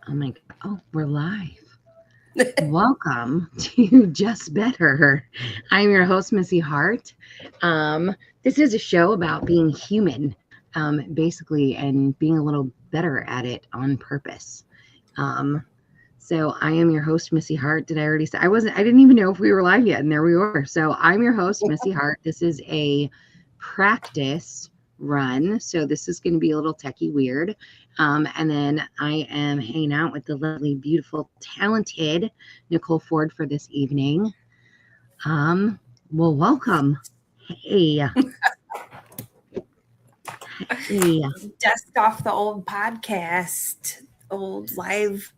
Oh my God. Oh, we're live. Welcome to Just Better. I'm your host, Missy Hart. This is a show about being human, basically, and being a little better at it on purpose. So I am your host, Missy Hart. Did I already say I didn't even know if we were live yet, and there we were. So I'm your host, Missy Hart. This is a practice run. So this is going to be a little techie weird. And then I am hanging out with the lovely, beautiful, talented Nicole Ford for this evening. Well, welcome. Hey. Hey. Dust off the old podcast, old live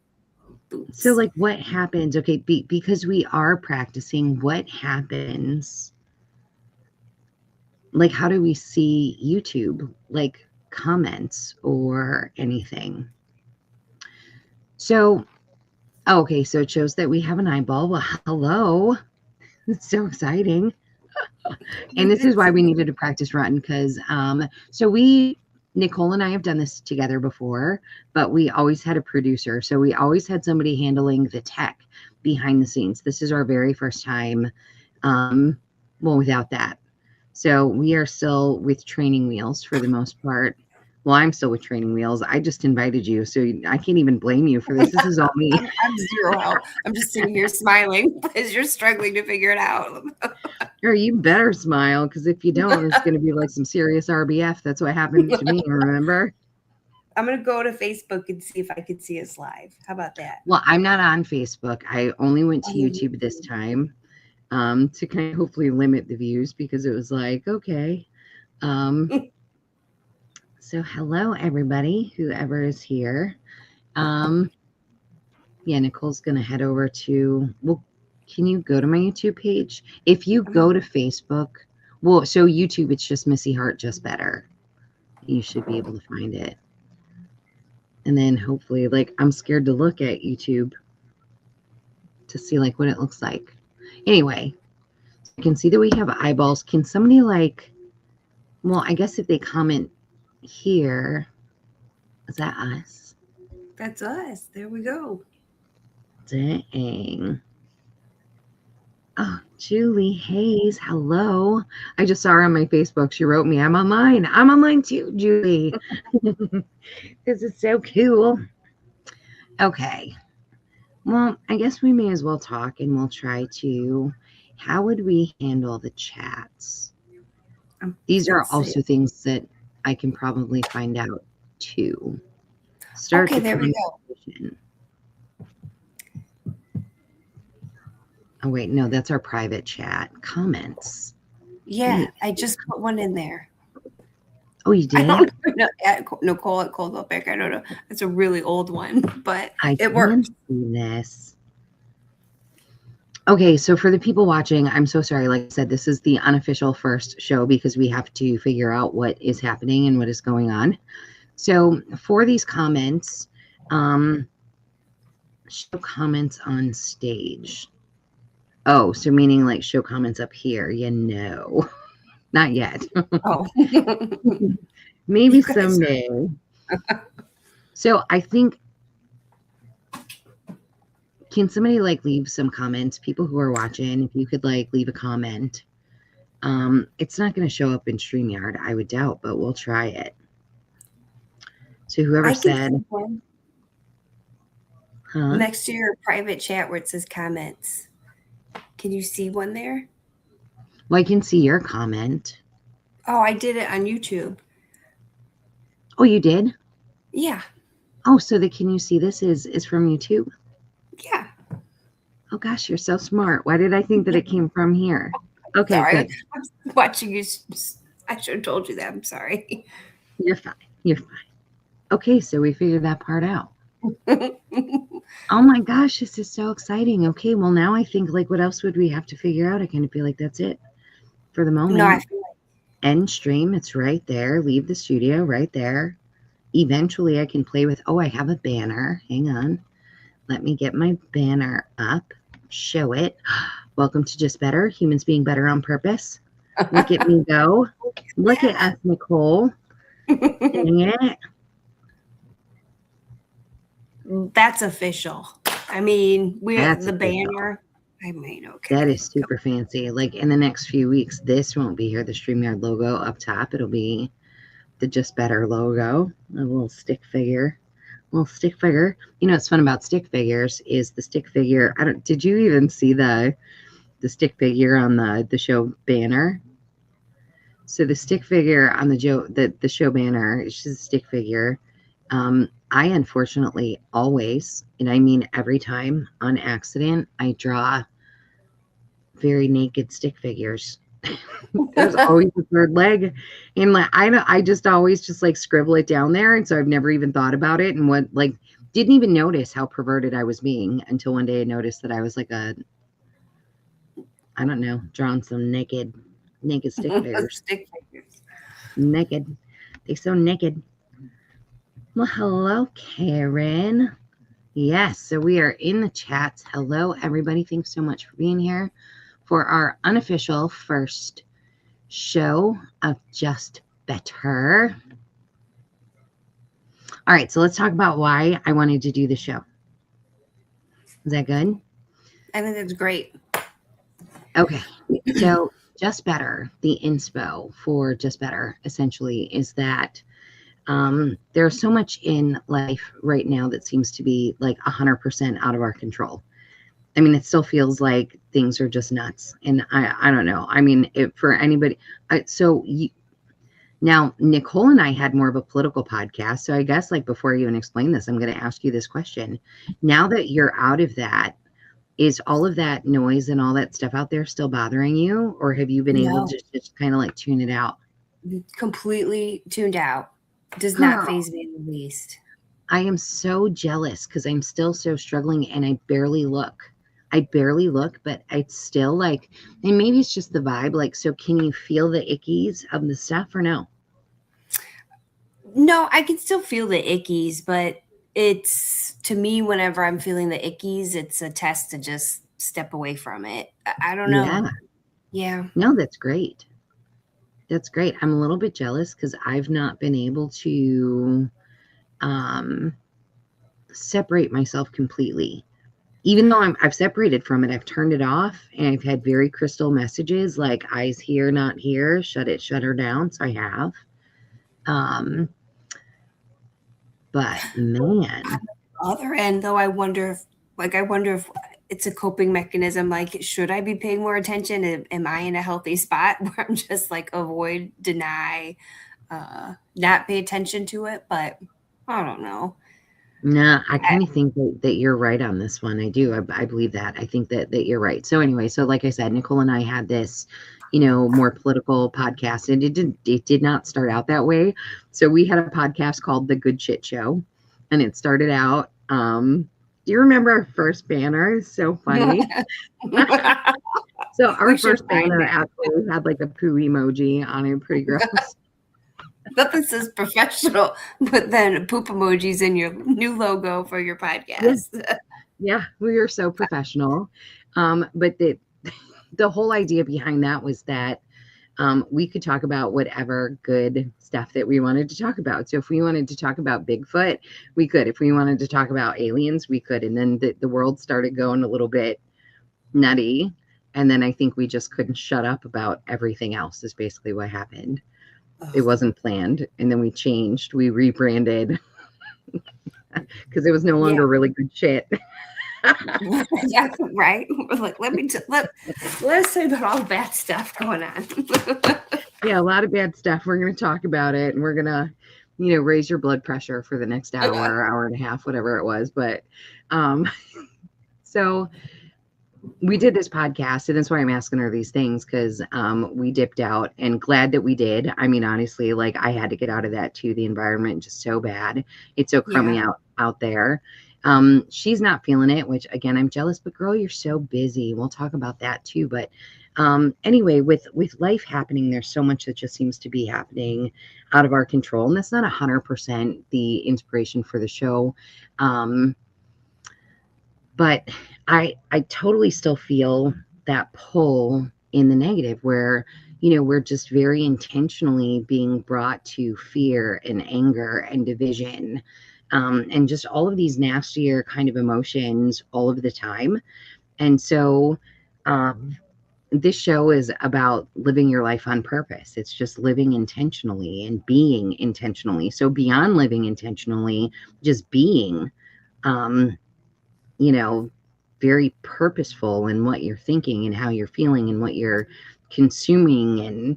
boots. So, like, what happens? Okay, because we are practicing, what happens? Like, how do we see YouTube? Like, comments or anything? So, okay, so it shows that we have an eyeball. Well, hello. It's so exciting. And this is why we needed a practice run, because Nicole and I have done this together before, but we always had a producer. So we always had somebody handling the tech behind the scenes. This is our very first time, without that. So we are still with training wheels for the most part. Well, I'm still with training wheels. I just invited you, so I can't even blame you for this. This is all me. I'm zero help. I'm just sitting here smiling as you're struggling to figure it out. Or you better smile, because if you don't, it's going to be like some serious RBF. That's what happened to me, remember? I'm going to go to Facebook and see if I could see us live. How about that? Well, I'm not on Facebook. I only went to YouTube this time to kind of hopefully limit the views, because it was like, okay. So hello, everybody, whoever is here. Yeah, Nicole's going to head over to, well, can you go to my YouTube page? If you go to Facebook, well, so YouTube, it's just Missy Hart, Just Better. You should be able to find it. And then hopefully, like, I'm scared to look at YouTube to see, like, what it looks like. Anyway, you can see that we have eyeballs. Can somebody, like, well, I guess if they comment here, is that us? That's us. There we go. Dang. Oh, Julie Hayes, hello. I just saw her on my Facebook. She wrote me, I'm online. I'm online too, Julie. This is so cool. Okay. Well, I guess we may as well talk, and we'll try to, how would we handle the chats? These are also things that I can probably find out too. Start okay, there we go. Oh, wait, no, that's our private chat. Comments. Yeah, I just put one in there. Oh, you did? I don't know. Nicole at Coldwell Banker. I don't know. It's a really old one, but it works. See this. Okay, so for the people watching, I'm so sorry. Like I said, this is the unofficial first show because we have to figure out what is happening and what is going on. So for these comments, show comments on stage. Oh, so meaning like show comments up here. Yeah, no, not yet. Oh, maybe someday. So I think, can somebody like leave some comments? People who are watching, if you could like leave a comment. It's not going to show up in StreamYard, I would doubt, but we'll try it. So whoever said, next to your private chat where it says comments. Can you see one there? Well, I can see your comment. Oh, I did it on YouTube. Oh, you did? Yeah. Oh, so can you see this is from YouTube? Yeah. Oh gosh, you're so smart. Why did I think that it came from here? Okay, sorry. Good. I'm watching you. I should have told you that. I'm sorry. You're fine. You're fine. Okay, so we figured that part out. Oh my gosh, this is so exciting. Okay, well now I think like what else would we have to figure out? I kind of feel like that's it for the moment. No, I feel like end stream, it's right there. Leave the studio right there. Eventually I can play with, oh, I have a banner. Hang on. Let me get my banner up. Show it. Welcome to Just Better, humans being better on purpose. Look at me go. Look at us, Nicole. Dang it. That's official. I mean, That's the official. banner. I mean, okay. That is super fancy. Like in the next few weeks, this won't be here, the StreamYard logo up top. It'll be the Just Better logo, a little stick figure. You know what's fun about stick figures is the stick figure. Did you even see the stick figure on the show banner? So the stick figure on the show banner is just a stick figure. I unfortunately always, and I mean every time on accident, I draw very naked stick figures. There's always a third leg, and like I just always just like scribble it down there, and so I've never even thought about it, and didn't even notice how perverted I was being until one day I noticed that I was like I don't know, drawing some naked stick figures. Naked. They're so naked. Well, hello, Karen. Yes, so we are in the chats. Hello, everybody. Thanks so much for being here for our unofficial first show of Just Better. All right, so let's talk about why I wanted to do the show. Is that good? I think that's great. Okay, so Just Better, the inspo for Just Better essentially is that there's so much in life right now that seems to be like 100% out of our control. I mean, it still feels like things are just nuts. And I don't know. I mean, for anybody. Now, Nicole and I had more of a political podcast. So I guess like before you even explain this, I'm going to ask you this question. Now that you're out of that, is all of that noise and all that stuff out there still bothering you? Or have you been able to just kind of like tune it out? Completely tuned out. Does not faze me in the least. I am so jealous because I'm still so struggling and I barely look, but it's still like, and maybe it's just the vibe. Like, so can you feel the ickies of the stuff or no? No, I can still feel the ickies, but it's, to me, whenever I'm feeling the ickies, it's a test to just step away from it. I don't know. Yeah. No, that's great. That's great. I'm a little bit jealous because I've not been able to separate myself completely. Even though I've separated from it, I've turned it off and I've had very crystal messages like eyes here, not here, shut her down. So I have. But man. On the other end, though, I wonder if it's a coping mechanism. Like, should I be paying more attention? Am I in a healthy spot where I'm just like avoid, deny, not pay attention to it? But I don't know. No, I kind of think that you're right on this one. I do. I believe that. I think that you're right. So anyway, so like I said, Nicole and I had this, more political podcast, and it did not start out that way. So we had a podcast called The Good Shit Show, and it started out. Do you remember our first banner? It's so funny. So our first banner actually had like a poo emoji on it, pretty gross. Nothing says professional, but then poop emojis in your new logo for your podcast. Yeah, we are so professional. But the whole idea behind that was that we could talk about whatever good stuff that we wanted to talk about. So if we wanted to talk about Bigfoot, we could. If we wanted to talk about aliens, we could. And then the world started going a little bit nutty. And then I think we just couldn't shut up about everything else is basically what happened. It wasn't planned. And then we changed. We rebranded because it was no longer really good shit. Yeah, right. We're like, let's say about all the bad stuff going on. Yeah, a lot of bad stuff. We're going to talk about it, and we're going to, raise your blood pressure for the next hour and a half, whatever it was. But so we did this podcast, and that's why I'm asking her these things, because we dipped out, and glad that we did. I mean, honestly, like I had to get out of that too. The environment just so bad. It's so crummy out there. She's not feeling it, which again, I'm jealous, but girl, you're so busy. We'll talk about that too. But anyway, with life happening, there's so much that just seems to be happening out of our control. And that's not 100% the inspiration for the show. But I totally still feel that pull in the negative where, we're just very intentionally being brought to fear and anger and division and just all of these nastier kind of emotions all of the time. And so, this show is about living your life on purpose. It's just living intentionally and being intentionally. So beyond living intentionally, just being, um, you know, very purposeful in what you're thinking and how you're feeling and what you're consuming, and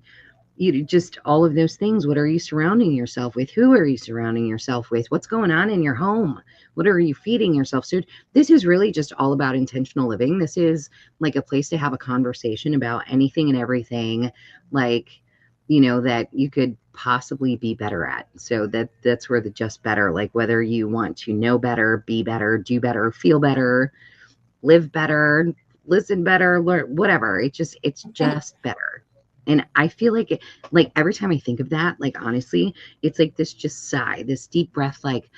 you just all of those things. What are you surrounding yourself with? Who are you surrounding yourself with? What's going on in your home? What are you feeding yourself? So this is really just all about intentional living. This is like a place to have a conversation about anything and everything, like, that you could possibly be better at. So that's where the just better, like whether you want to know better, be better, do better, feel better, live better, listen better, learn, whatever. It's just better. And I feel like every time I think of that, like honestly, it's like this just sigh, this deep breath, like,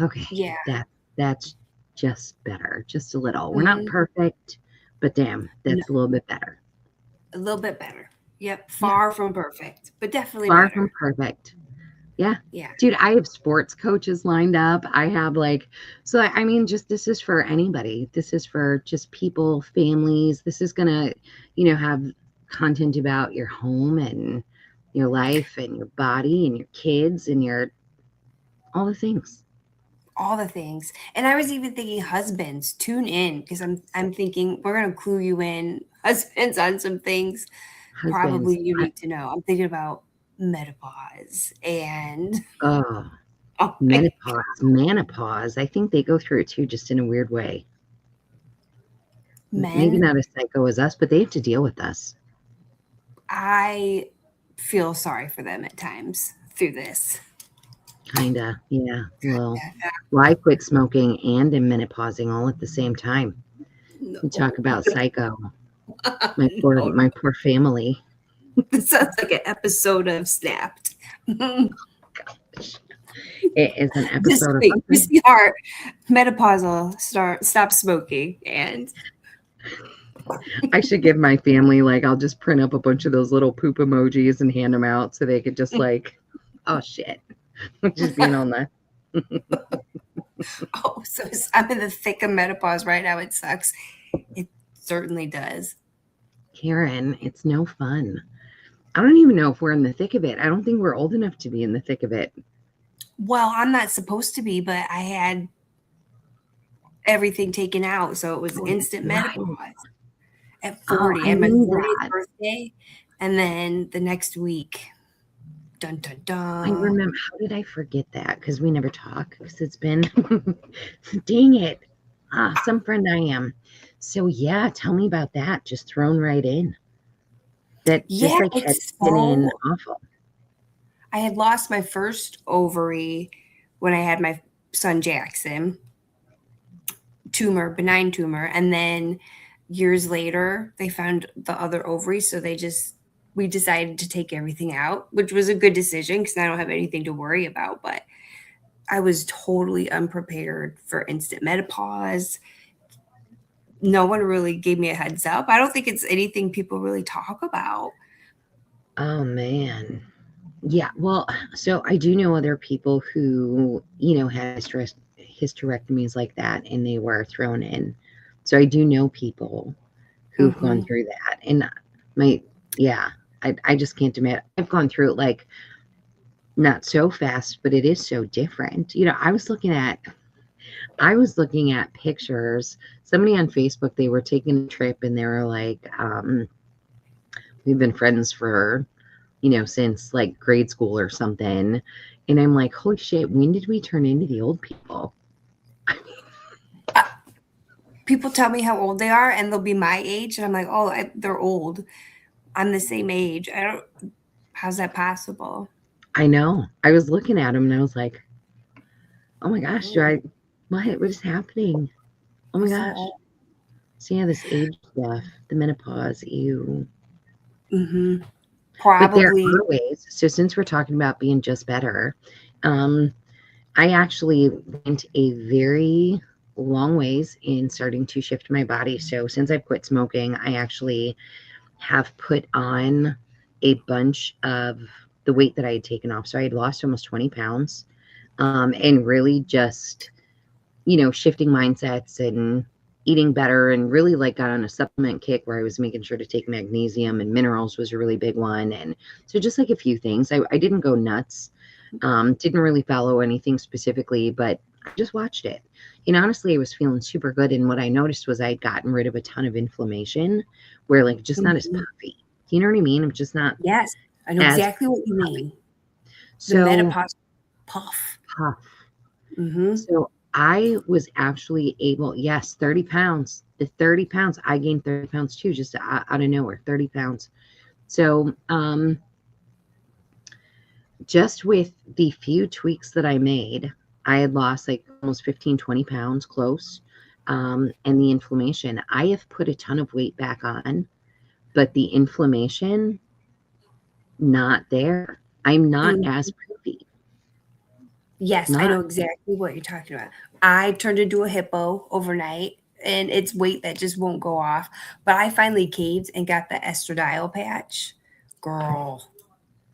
okay, Yeah. that's just better, just a little. We're not perfect, but damn, No, that's a little bit better. a little bit better. Yep. Yeah, Far from perfect, but definitely far from better. perfect. Yeah. Yeah. Dude, I have sports coaches lined up. I have so I mean, just this is for anybody. This is for just people, families. This is gonna, have content about your home and your life and your body and your kids and all the things. All the things. And I was even thinking husbands, tune in because I'm thinking we're gonna clue you in, husbands, on some things Husbands. probably you need to know. I'm thinking about menopause and Oh, oh my menopause. I think they go through it too, just in a weird way. Maybe men. not as psycho as us, but they have to deal with us. I feel sorry for them at times through this. Kinda, yeah. Well, I quit smoking and am menopausing all at the same time. No, You talk about psycho. no, My poor family. this sounds like an episode of Snapped. It is an This episode of week, something. Missy Hart, menopausal, stop smoking, and I should give my family, I'll just print up a bunch of those little poop emojis and hand them out so they could just oh shit, just being on the. oh, so I'm in the thick of menopause right now. It sucks. It certainly does. Karen, it's no fun. I don't even know if we're in the thick of it. I don't think we're old enough to be in the thick of it. Well, I'm not supposed to be, but I had everything taken out, so it was instant menopause at Oh, 40, I at my knew 40th that. birthday, and then the next week, dun dun I dun. remember. How did I forget that? Because we never talk. Because it's been, dang it. Some friend I am. So yeah, tell me about that. Just thrown right in. That just Yeah, head it's spinning, so. awful. I had lost my first ovary when I had my son Jackson, benign tumor, and then years later they found the other ovary, so we decided to take everything out, which was a good decision because I don't have anything to worry about. But I was totally unprepared for instant menopause. No one really gave me a heads up. I don't think it's anything people really talk about. Oh man. Yeah. Well, so I do know other people who, had hysterectomies like that and they were thrown in. So I do know people who've gone Mm-hmm. through that. And yeah, I just can't admit I've gone through it not so fast, but it is so different. I was looking at pictures. Somebody on Facebook, they were taking a trip and they were like, we've been friends for, since grade school or something. And I'm like, holy shit, when did we turn into the old people? People tell me how old they are and they'll be my age. And I'm like, oh, they're old. I'm the same age. How's that possible? I know. I was looking at them and I was like, oh my gosh, what is happening? Oh my I'm so gosh. old. So yeah, this age stuff, the menopause, ew. Mm-hmm. But there Probably. are ways. So since we're talking about being just better, um, I actually went a very long ways in starting to shift my body. So since I've quit smoking, I actually have put on a bunch of the weight that I had taken off. So I had lost almost 20 pounds. and really just, shifting mindsets and eating better, and really like got on a supplement kick where I was making sure to take magnesium, and minerals was a really big one. And so just like a few things, I didn't go nuts. Didn't really follow anything specifically, but I just watched it. Honestly, I was feeling super good. And what I noticed was I'd gotten rid of a ton of inflammation where like just not as Mhm. puffy. You know what I mean? I'm just not Yes, I know as exactly what you mean. The so menopause puff. puff. Mm-hmm. So I was actually able, yes, 30 pounds. The 30 pounds, I gained 30 pounds too, just out of nowhere, 30 pounds. So just with the few tweaks that I made, I had lost like almost 15, 20 pounds close. And the inflammation, I have put a ton of weight back on, but the inflammation, not there. I'm not Mm. as poopy. Yes, I Not. know exactly what you're talking about. I turned into a hippo overnight, and it's weight that just won't go off. But I finally caved and got the estradiol patch. Girl,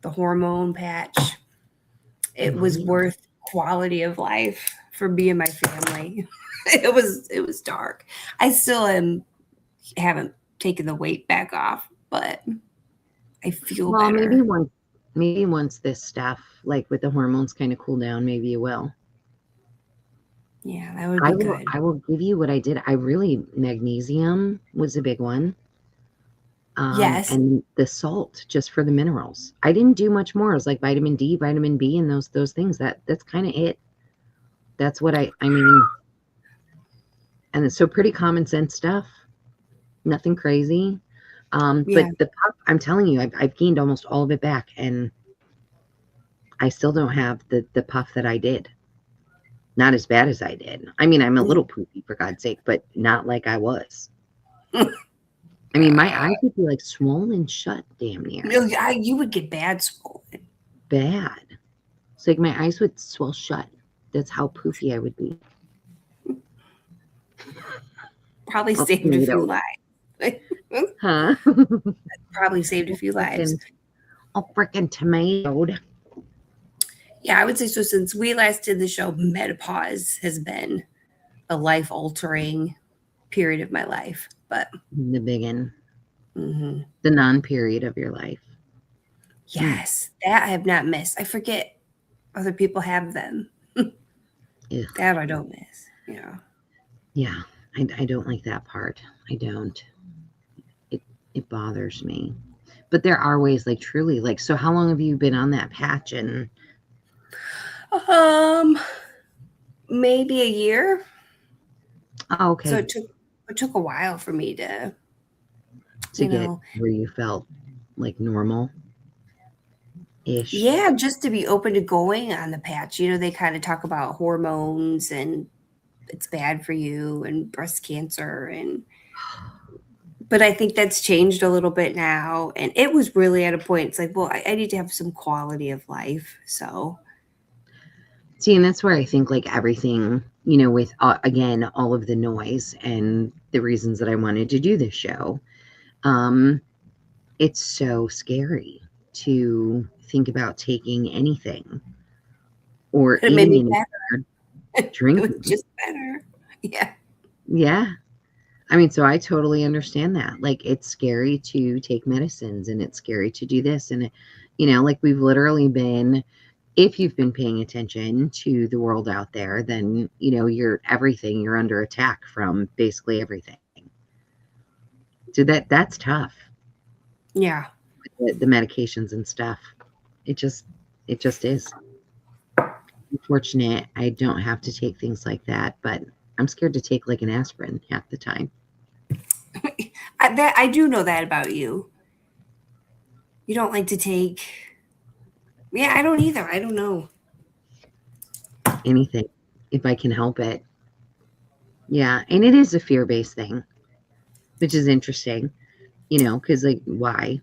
the hormone patch. It was Really? worth quality of life for me and my family. It was dark. I still haven't taken the weight back off, but I feel Well, maybe better. once this stuff, like with the hormones, kind of cool down, maybe you will. Yeah, that would I be will good. I will give you what I did. Magnesium was a big one. Yes. And the salt just for the minerals. I didn't do much more. It was like vitamin D, vitamin B, and those things. That's kind of it. That's what I mean. And it's so pretty common sense stuff. Nothing crazy. Yeah. But the puff, I'm telling you, I've gained almost all of it back, and I still don't have the puff that I did. Not as bad as I did. I mean, I'm a little poopy for God's sake, but not like I was. I mean, my eyes would be like swollen shut, damn near. No, you would get bad swollen. Bad. It's like my eyes would swell shut. That's how poofy I would be. Probably All saved a few tomatoed. lives. Huh? Probably saved a all few lives. freaking, all freaking tomatoed. Yeah, I would say so. Since we last did the show, menopause has been a life altering period of my life. But The big one. mhm. The non-period of your life. Yes, that I have not missed. I forget other people have them. Ugh. That I don't miss. Yeah. Yeah, I don't like that part. I don't. It it bothers me. But there are ways, like truly, like so. How long have you been on that patch? And Um, maybe a year. oh, So okay, it took a while for me to, to you get know, where you felt like normal ish. yeah, just to be open to going on the patch. They kind of talk about hormones and it's bad for you and breast cancer but I think that's changed a little bit now. And it was really at a point, it's like, well, I need to have some quality of life. So See, and that's where I think like everything, with again all of the noise and the reasons that I wanted to do this show, um, it's so scary to think about taking anything or but it made eating me anything better. or It was drinking. just better. Yeah. Yeah. I mean, so I totally understand that. Like, it's scary to take medicines and it's scary to do this. And, like we've literally been, if you've been paying attention to the world out there, then, you're everything, you're under attack from basically everything. So that's tough. Yeah. The medications and stuff. It just is. Unfortunate I don't have to take things like that, but I'm scared to take like an aspirin half the time. I do know that about you. You don't like to take, yeah, I don't either. I don't know. Anything, if I can help it. Yeah, and it is a fear-based thing, which is interesting, because like why?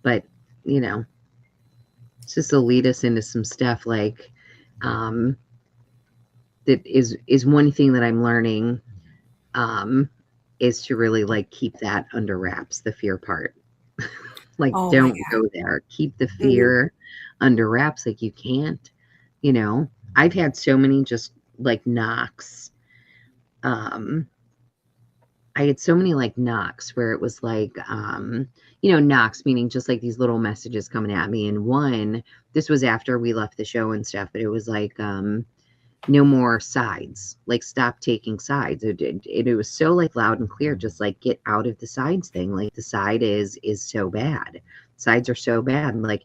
But you know, it's just to lead us into some stuff like um that is one thing that I'm learning, um is to really like keep that under wraps, the fear part. Like Oh my don't go there. Keep the God. Mhm. fear under wraps, like you can't, you know. I've had so many just like knocks. Um, I had so many like knocks where it was like, knocks, meaning just like these little messages coming at me. And one, this was after we left the show and stuff, but it was like, no more sides, like stop taking sides. It was so like loud and clear, just like get out of the sides thing. Like the side is so bad. Sides are so bad. Like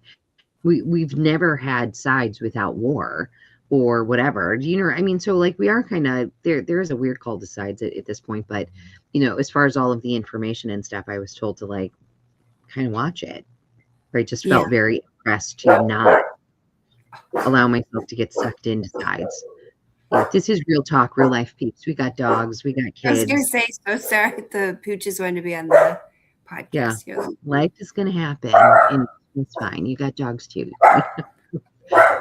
we've never had sides without war or whatever. Do you know? I mean, so like we are kind of there is a weird call to sides at this point, but as far as all of the information and stuff, I was told to like kind of watch it. I just Yeah. felt very pressed to not allow myself to get sucked into sides. Yeah, this is real talk, real life peeps. We got dogs, we got I was gonna kids. say, so sorry the pooch is going to be on the Yeah, podcast here. life is gonna happen, and it's fine. You got dogs too.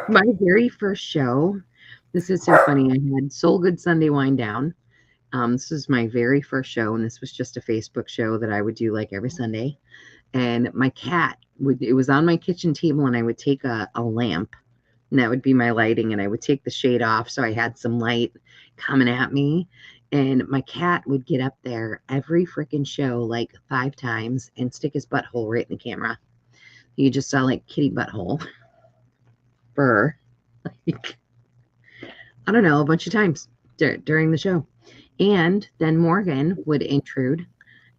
My very first show. This is so funny. I had Soul Good Sunday Wind Down. This was my very first show, and this was just a Facebook show that I would do like every Sunday. And my cat it was on my kitchen table, and I would take a lamp, and that would be my lighting, and I would take the shade off so I had some light coming at me. And my cat would get up there every freaking show like 5 times and stick his butthole right in the camera. You just saw like kitty butthole fur, like, I don't know, a bunch of times during the show. And then Morgan would intrude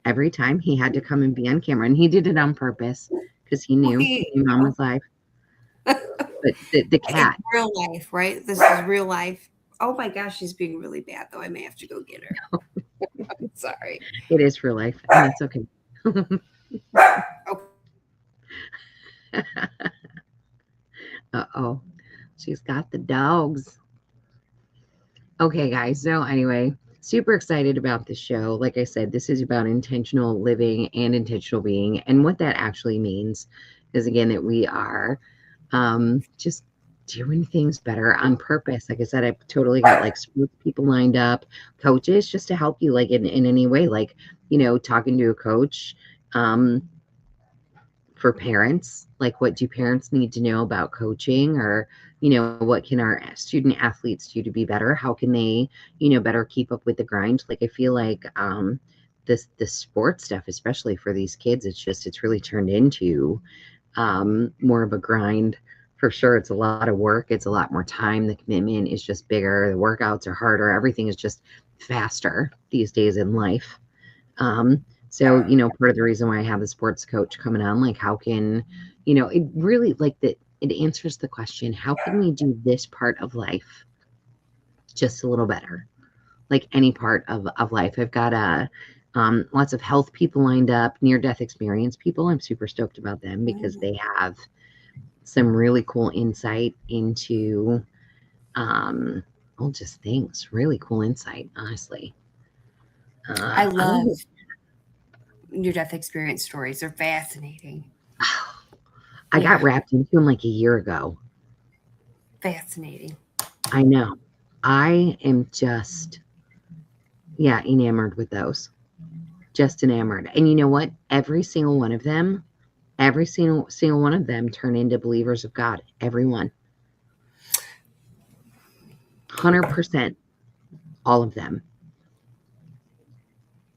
every time. He had to come and be on camera, and he did it on purpose because he knew Mom was live. But the cat. It's real life, right? This is real life. Oh my gosh, she's being really bad though. I may have to go get her. Sorry. It is real life, and it's okay. Uh-oh. She's got the dogs. Okay, guys. So anyway, super excited about the show. Like I said, this is about intentional living and intentional being. And what that actually means is, again, that we are just doing things better on purpose. Like I said, I've totally got like sports people lined up, coaches, just to help you like in any way, like, talking to a coach, for parents, like what do parents need to know about coaching, or what can our student athletes do to be better? How can they better keep up with the grind? Like I feel like this sports stuff, especially for these kids, it's really turned into more of a grind for sure. It's a lot of work, it's a lot more time, the commitment is just bigger, the workouts are harder, everything is just faster these days in life. So, part of the reason why I have the sports coach coming on, like how can, it really like that it answers the question, how can we do this part of life just a little better? Like any part of life. I've got lots of health people lined up, near-death experience people. I'm super stoked about them because they have some really cool insight into just things, really cool insight, honestly. I love near-death experience stories. They're fascinating. I got wrapped into them like a year ago. Fascinating. I know. I am just, enamored with those. Just enamored. And you know what? Every single one of them turn into believers of God. Every one. 100%. All of them.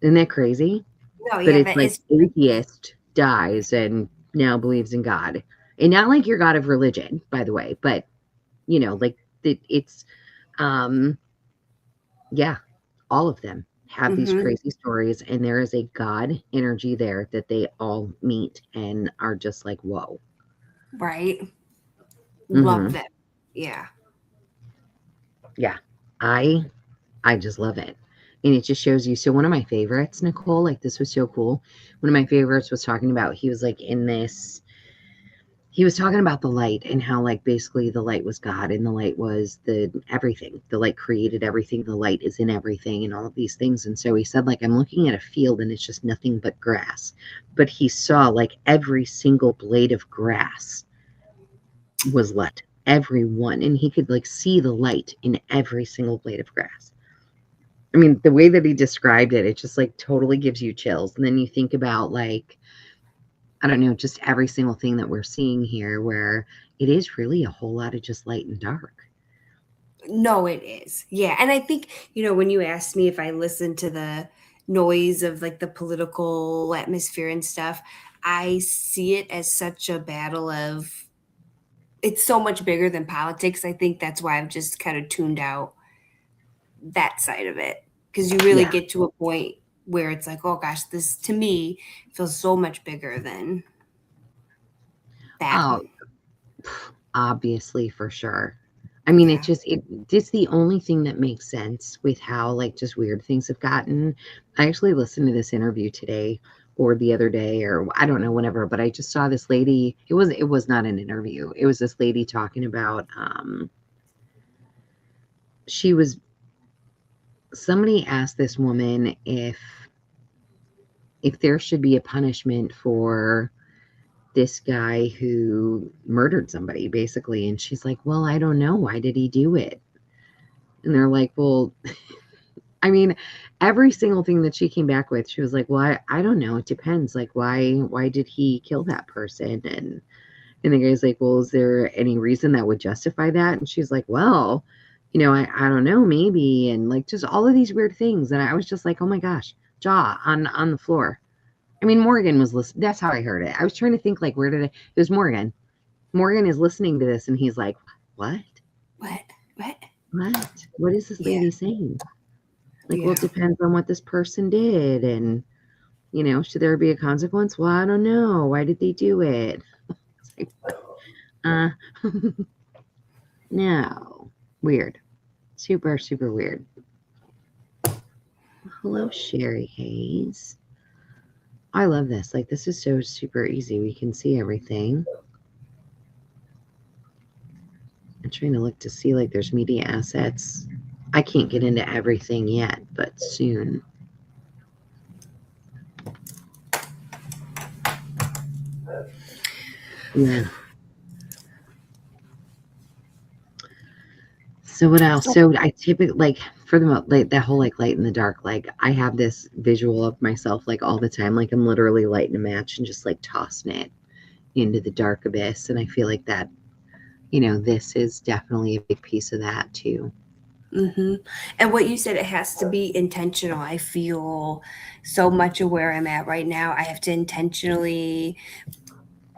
Isn't that crazy? No, but it's like atheist dies and now believes in God. And not like your God of religion, by the way, but like it's all of them have these crazy stories, and there is a God energy there that they all meet and are just like, whoa. Right. Love them. Yeah. Yeah. I just love it. And it just shows you. So one of my favorites, Nicole, like this was so cool. One of my favorites was talking about, he was like he was talking about the light and how like basically the light was God and the light was everything. The light created everything. The light is in everything and all of these things. And so he said, like, I'm looking at a field and it's just nothing but grass. But he saw like every single blade of grass was lit, every one. And he could like see the light in every single blade of grass. I mean, the way that he described it, it just like totally gives you chills. And then you think about like, I don't know, just every single thing that we're seeing here, where it is really a whole lot of just light and dark. No, it is. Yeah. And I think, when you asked me if I listen to the noise of like the political atmosphere and stuff, I see it as such a battle of, it's so much bigger than politics. I think that's why I've just kind of tuned out that side of it. Because you really Yeah. get to a point where it's like, oh gosh, this to me feels so much bigger than that. Oh, obviously, for sure. I mean, Yeah. it's the only thing that makes sense with how like just weird things have gotten. I actually listened to this interview today or the other day, or I don't know, whenever, but I just saw this lady. It was not an interview. It was this lady talking about she was somebody asked this woman if there should be a punishment for this guy who murdered somebody, basically. And she's like, well, I don't know. Why did he do it? And they're like, well, I mean, every single thing that she came back with, she was like, well, I don't know. It depends. Like, why did he kill that person? And the guy's like, well, is there any reason that would justify that? And she's like, well, I don't know, maybe. And like just all of these weird things. And I was just like, oh my gosh, jaw on the floor. I mean, Morgan was listening. That's how I heard it. I was trying to think, like, where did it was Morgan. Morgan is listening to this and he's like, what? What? What? What is this Yeah. lady saying? Like, Yeah. well, it depends on what this person did. And, should there be a consequence? Well, I don't know. Why did they do it? It's like, uh, no. Weird. Super, super weird. Hello, Sherry Hayes. I love this. Like, this is so super easy. We can see everything. I'm trying to look to see, like, there's media assets. I can't get into everything yet, but soon. Yeah. So what else? So I typically, like, for the most, like, that whole, like, light in the dark, like, I have this visual of myself, like, all the time. Like, I'm literally lighting a match and just, like, tossing it into the dark abyss. And I feel like that, this is definitely a big piece of that, too. Mm-hmm. And what you said, it has to be intentional. I feel so much of where I'm at right now. I have to intentionally,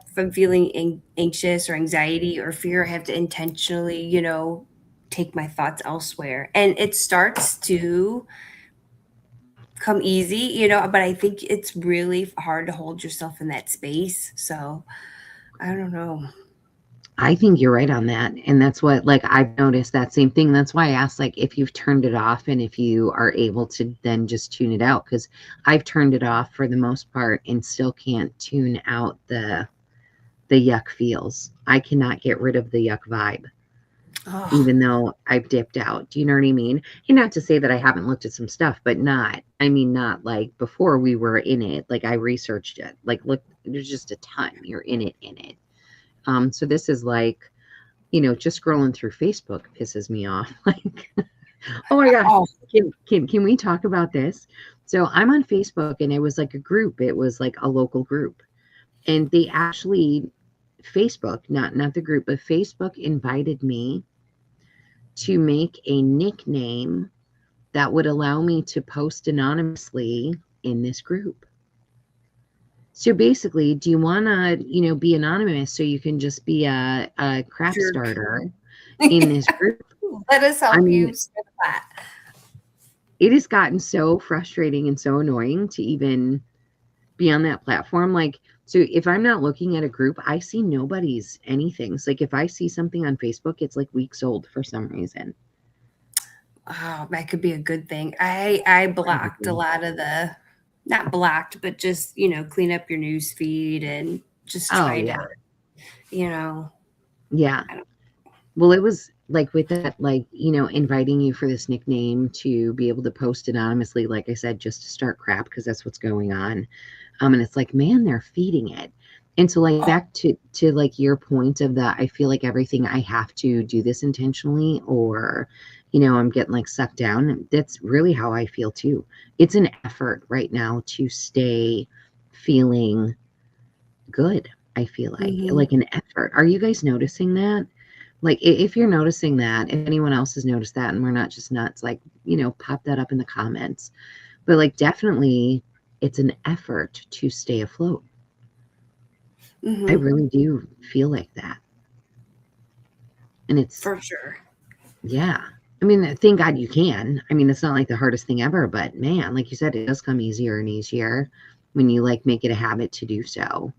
if I'm feeling anxious or anxiety or fear, I have to intentionally, take my thoughts elsewhere. And it starts to come easy, but I think it's really hard to hold yourself in that space. So I don't know. I think you're right on that. And that's what, like, I've noticed that same thing. That's why I asked, like, if you've turned it off and if you are able to then just tune it out. Because I've turned it off for the most part and still can't tune out the yuck feels. I cannot get rid of the yuck vibe, even though I've dipped out. Do you know what I mean? And not to say that I haven't looked at some stuff, but not like before we were in it. Like, I researched it. Like, look, there's just a ton. You're in it. So this is like, just scrolling through Facebook pisses me off. Like, oh my gosh, can we talk about this? So I'm on Facebook and it was like a group. It was like a local group. And they actually, Facebook, not the group, but Facebook invited me to make a nickname that would allow me to post anonymously in this group. So basically, do you want to, be anonymous so you can just be a crap Jerk. starter in this group? Let us help you start that. It has gotten so frustrating and so annoying to even be on that platform. Like, so if I'm not looking at a group, I see nobody's anything. So like if I see something on Facebook, it's like weeks old for some reason. Oh, that could be a good thing. I blocked a lot of not blocked, but just, clean up your news feed and just try to, Yeah. Well, it was like with that, like, inviting you for this nickname to be able to post anonymously, like I said, just to start crap, because that's what's going on. And it's like, man, they're feeding it. And so like back to like your point of that, I feel like everything I have to do this intentionally or, I'm getting like sucked down. That's really how I feel too. It's an effort right now to stay feeling good. I feel like an effort. Are you guys noticing that? Like if you're noticing that, if anyone else has noticed that and we're not just nuts, like, pop that up in the comments. But like definitely it's an effort to stay afloat. I Mm-hmm. really do feel like that. And it's, For sure. yeah. I mean, thank God you can. I mean, it's not like the hardest thing ever, but man, like you said, it does come easier and easier when you like make it a habit to do so.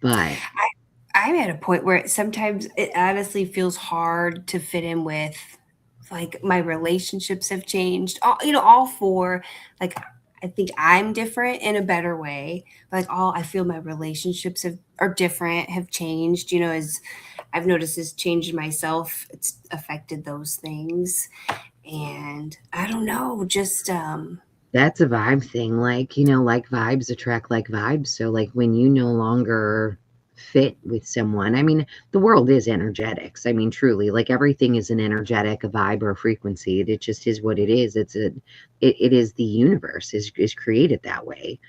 But I'm at a point where sometimes it honestly feels hard to fit in with, like, my relationships have changed. All four, like, I think I'm different in a better way. Like, all I feel my relationships are different, have changed. As I've noticed this change in myself, it's affected those things. And I don't know, just that's a vibe thing. Like, like vibes attract like vibes. So, like, when you no longer fit with someone, I mean, the world is energetics. I mean, truly, like everything is an energetic, a vibe, or a frequency. It just is what it is. It is the universe is created that way.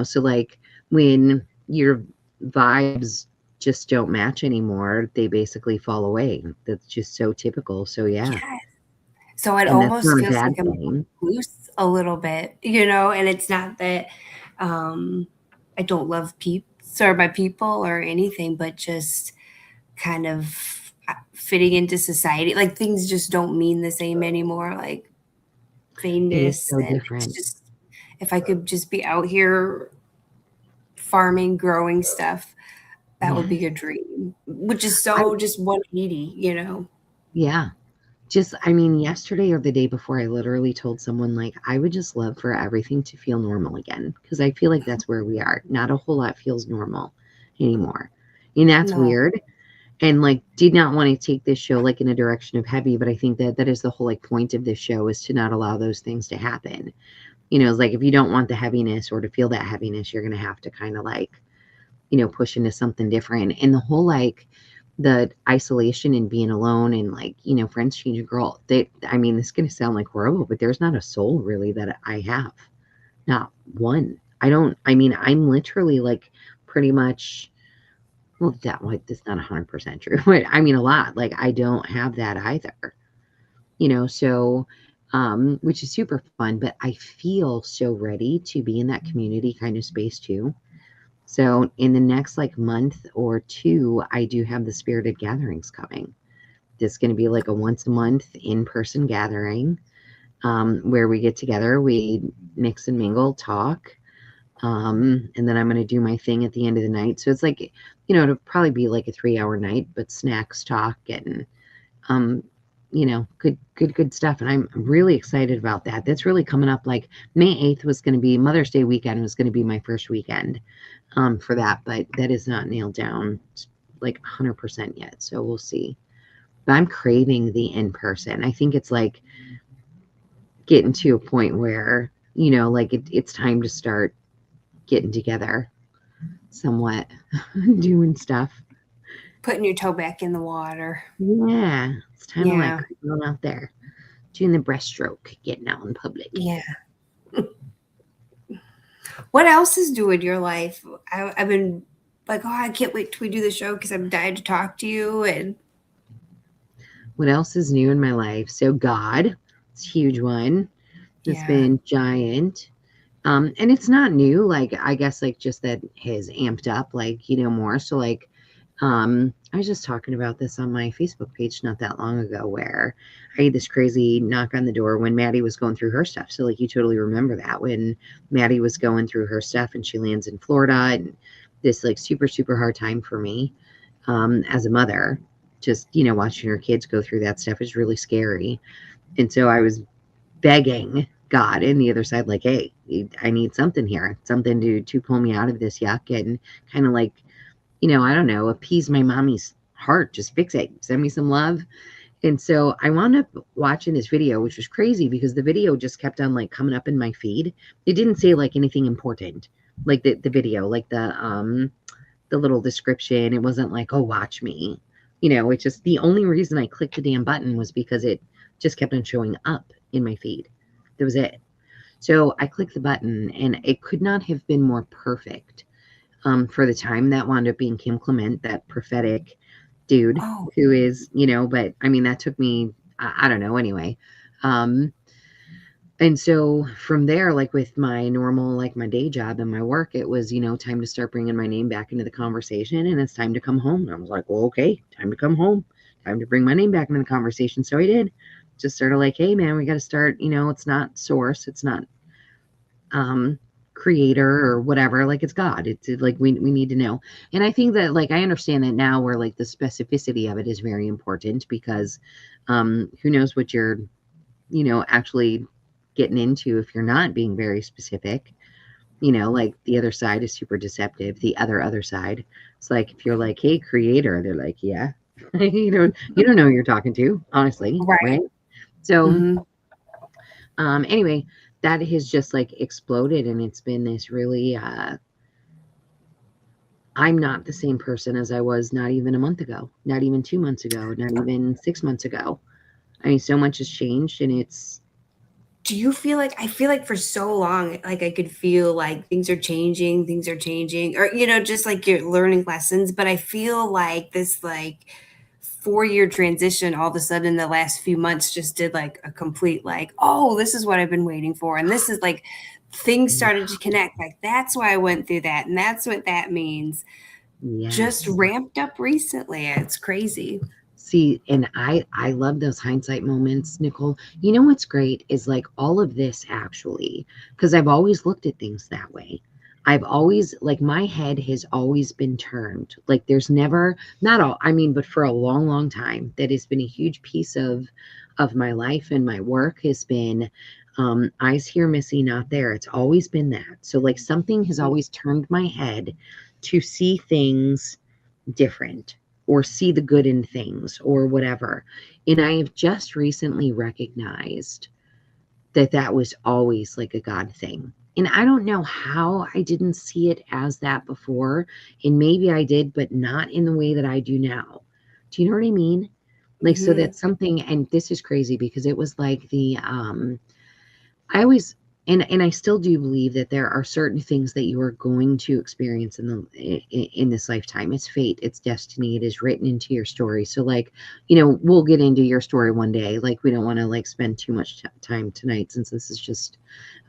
So like when your vibes just don't match anymore, they basically fall away. That's just so typical. So, yeah. yeah. So it And that's almost not a feels bad like I'm thing. loose a little bit, and it's not that um, I don't love peeps or my people or anything, but just kind of fitting into society. Like things just don't mean the same anymore. Like It is famous, so and it's different. just if I could just be out here farming, growing stuff, that would Yeah. be a dream. Which is I so just 180. Yeah. Just, I mean, yesterday or the day before, I literally told someone, like, I would just love for everything to feel normal again. Because I feel like that's where we are. Not a whole lot feels normal anymore. And that's No, weird. And like, did not want to take this show like in a direction of heavy, but I think that that is the whole like point of this show is to not allow those things to happen. It's like if you don't want the heaviness or to feel that heaviness, you're going to have to kind of like, push into something different. And the whole like the isolation and being alone and like, friends change a girl. I mean, this is gonna sound like horrible, but there's not a soul really that I have. Not one. I mean, I'm literally like pretty much well that like that's not 100% true, but I mean a lot. Like I don't have that either. So which is super fun, but I feel so ready to be in that community kind of space too. So in the next like month or two, I do have the spirited gatherings coming. It's going to be like a once a month in-person gathering where we get together, we mix and mingle, talk, and then I'm going to do my thing at the end of the night. So it's like, it'll probably be like a 3-hour night, but snacks, talk, and um, good stuff. And I'm really excited about that. That's really coming up. Like May 8th was going to be Mother's Day weekend was going to be my first weekend for that, but that is not nailed down like 100% yet. So we'll see. But I'm craving the in person. I think it's like getting to a point where, like it's time to start getting together somewhat, doing stuff. putting your toe back in the water. Yeah, it's time to like Yeah, go out there, doing the breaststroke, getting out in public. yeah. What else is new in your life? I've been like, oh, I can't wait till we do the show because I'm dying to talk to you. And What else is new in my life? So God, it's a huge one. It's yeah, been giant. And it's not new, like I guess like just that has amped up like, more. So like I was just talking about this on my Facebook page not that long ago where I had this crazy knock on the door when Maddie was going through her stuff. So like you totally remember that when Maddie was going through her stuff and she lands in Florida and this like super, super hard time for me as a mother. Just, watching her kids go through that stuff is really scary. And so I was begging God and the other side, like, hey, I need something here, something to pull me out of this yuck and kind of like, I don't know, appease my mommy's heart, just fix it, send me some love. And so I wound up watching this video, which was crazy because the video just kept on like coming up in my feed. It didn't say like anything important, like the video, like the little description. It wasn't like, oh, watch me. It's just the only reason I clicked the damn button was because it just kept on showing up in my feed. That was it. So I clicked the button and it could not have been more perfect for the time that wound up being Kim Clement, that prophetic dude Oh, who is, but I mean, that took me, I don't know, anyway. Um, and so from there, like with my normal, like my day job and my work, it was, time to start bringing my name back into the conversation, and it's time to come home. And I was like, well, okay, time to come home, time to bring my name back into the conversation. So I did. Just sort of like, hey man, we got to start, it's not source, it's not um creator or whatever, like it's God. It's like we need to know. And I think that, like, I understand that now, where like the specificity of it is very important, because who knows what you're actually getting into if you're not being very specific. Like the other side is super deceptive. The other side, it's like if you're like, hey creator, they're like, yeah. You don't know who you're talking to, honestly, right. right? So Mm-hmm. anyway, that has just like exploded, and it's been this really I'm not the same person as I was not even a month ago, not even 2 months ago, not even 6 months ago. I mean, so much has changed, and it's Do you feel like, I feel like for so long, like I could feel like things are changing, or, just like you're learning lessons. But I feel like this, like, 4-year transition, all of a sudden, the last few months just did like a complete, like, oh, this is what I've been waiting for. And this is like, things started to connect. Like, that's why I went through that. And that's what that means. Just yes. ramped up recently. It's crazy. See, and I love those hindsight moments, Nicole. You know what's great is like all of this actually, because I've always looked at things that way. I've always, like, my head has always been turned. Like there's never, not all, I mean, but for a long, long time, that has been a huge piece of my life and my work has been eyes here, Missy, not there. It's always been that. So like something has always turned my head to see things different, or see the good in things, or whatever. And I have just recently recognized that that was always like a God thing. And I don't know how I didn't see it as that before. And maybe I did, but not in the way that I do now. Do you know what I mean? Like, so Mm-hmm. that's something, and this is crazy because it was like I always, and I still do believe that there are certain things that you are going to experience in this lifetime. It's fate, it's destiny, it is written into your story. So like, we'll get into your story one day. Like we don't want to like spend too much time tonight, since this is just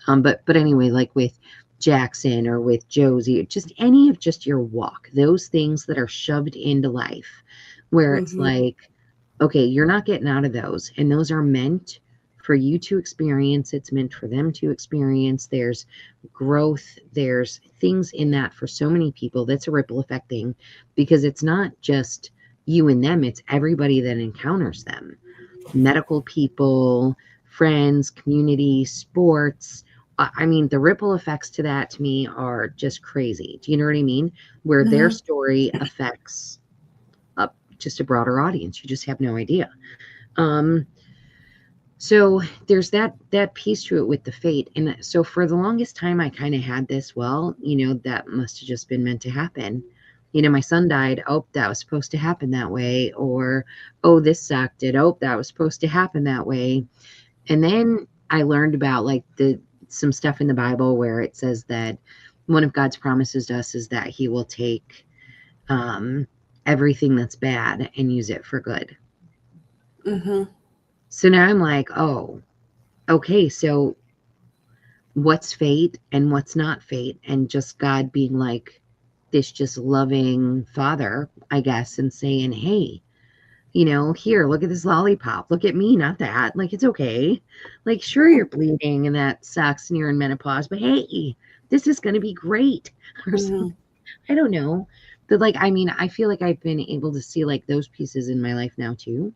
but anyway, like with Jackson or with Josie, just any of just your walk, those things that are shoved into life, where it's Mm-hmm. like, okay, you're not getting out of those, and those are meant for you to experience. It's meant for them to experience. There's growth, there's things in that for so many people. That's a ripple effect thing, because it's not just you and them, it's everybody that encounters them. Medical people, friends, community, sports. I mean, the ripple effects to that, to me, are just crazy. Do you know what I mean? Where their Mm-hmm. story affects just a broader audience. You just have no idea. Um, so there's that piece to it with the fate. And so for the longest time I kind of had this, well, that must have just been meant to happen. My son died, oh, that was supposed to happen that way. Or, oh, this sucked, it, oh, that was supposed to happen that way. And then I learned about like the some stuff in the Bible where it says that one of God's promises to us is that he will take um everything that's bad and use it for good. Mm-hmm. So now I'm like, oh, okay, so what's fate and what's not fate? And just God being like this just loving father, I guess, and saying, hey, here, look at this lollipop. Look at me, not that. Like, it's okay. Like, sure, you're bleeding and that sucks and you're in menopause, but hey, this is going to be great. Or Mm-hmm. something. I don't know. But, like, I mean, I feel like I've been able to see like those pieces in my life now too,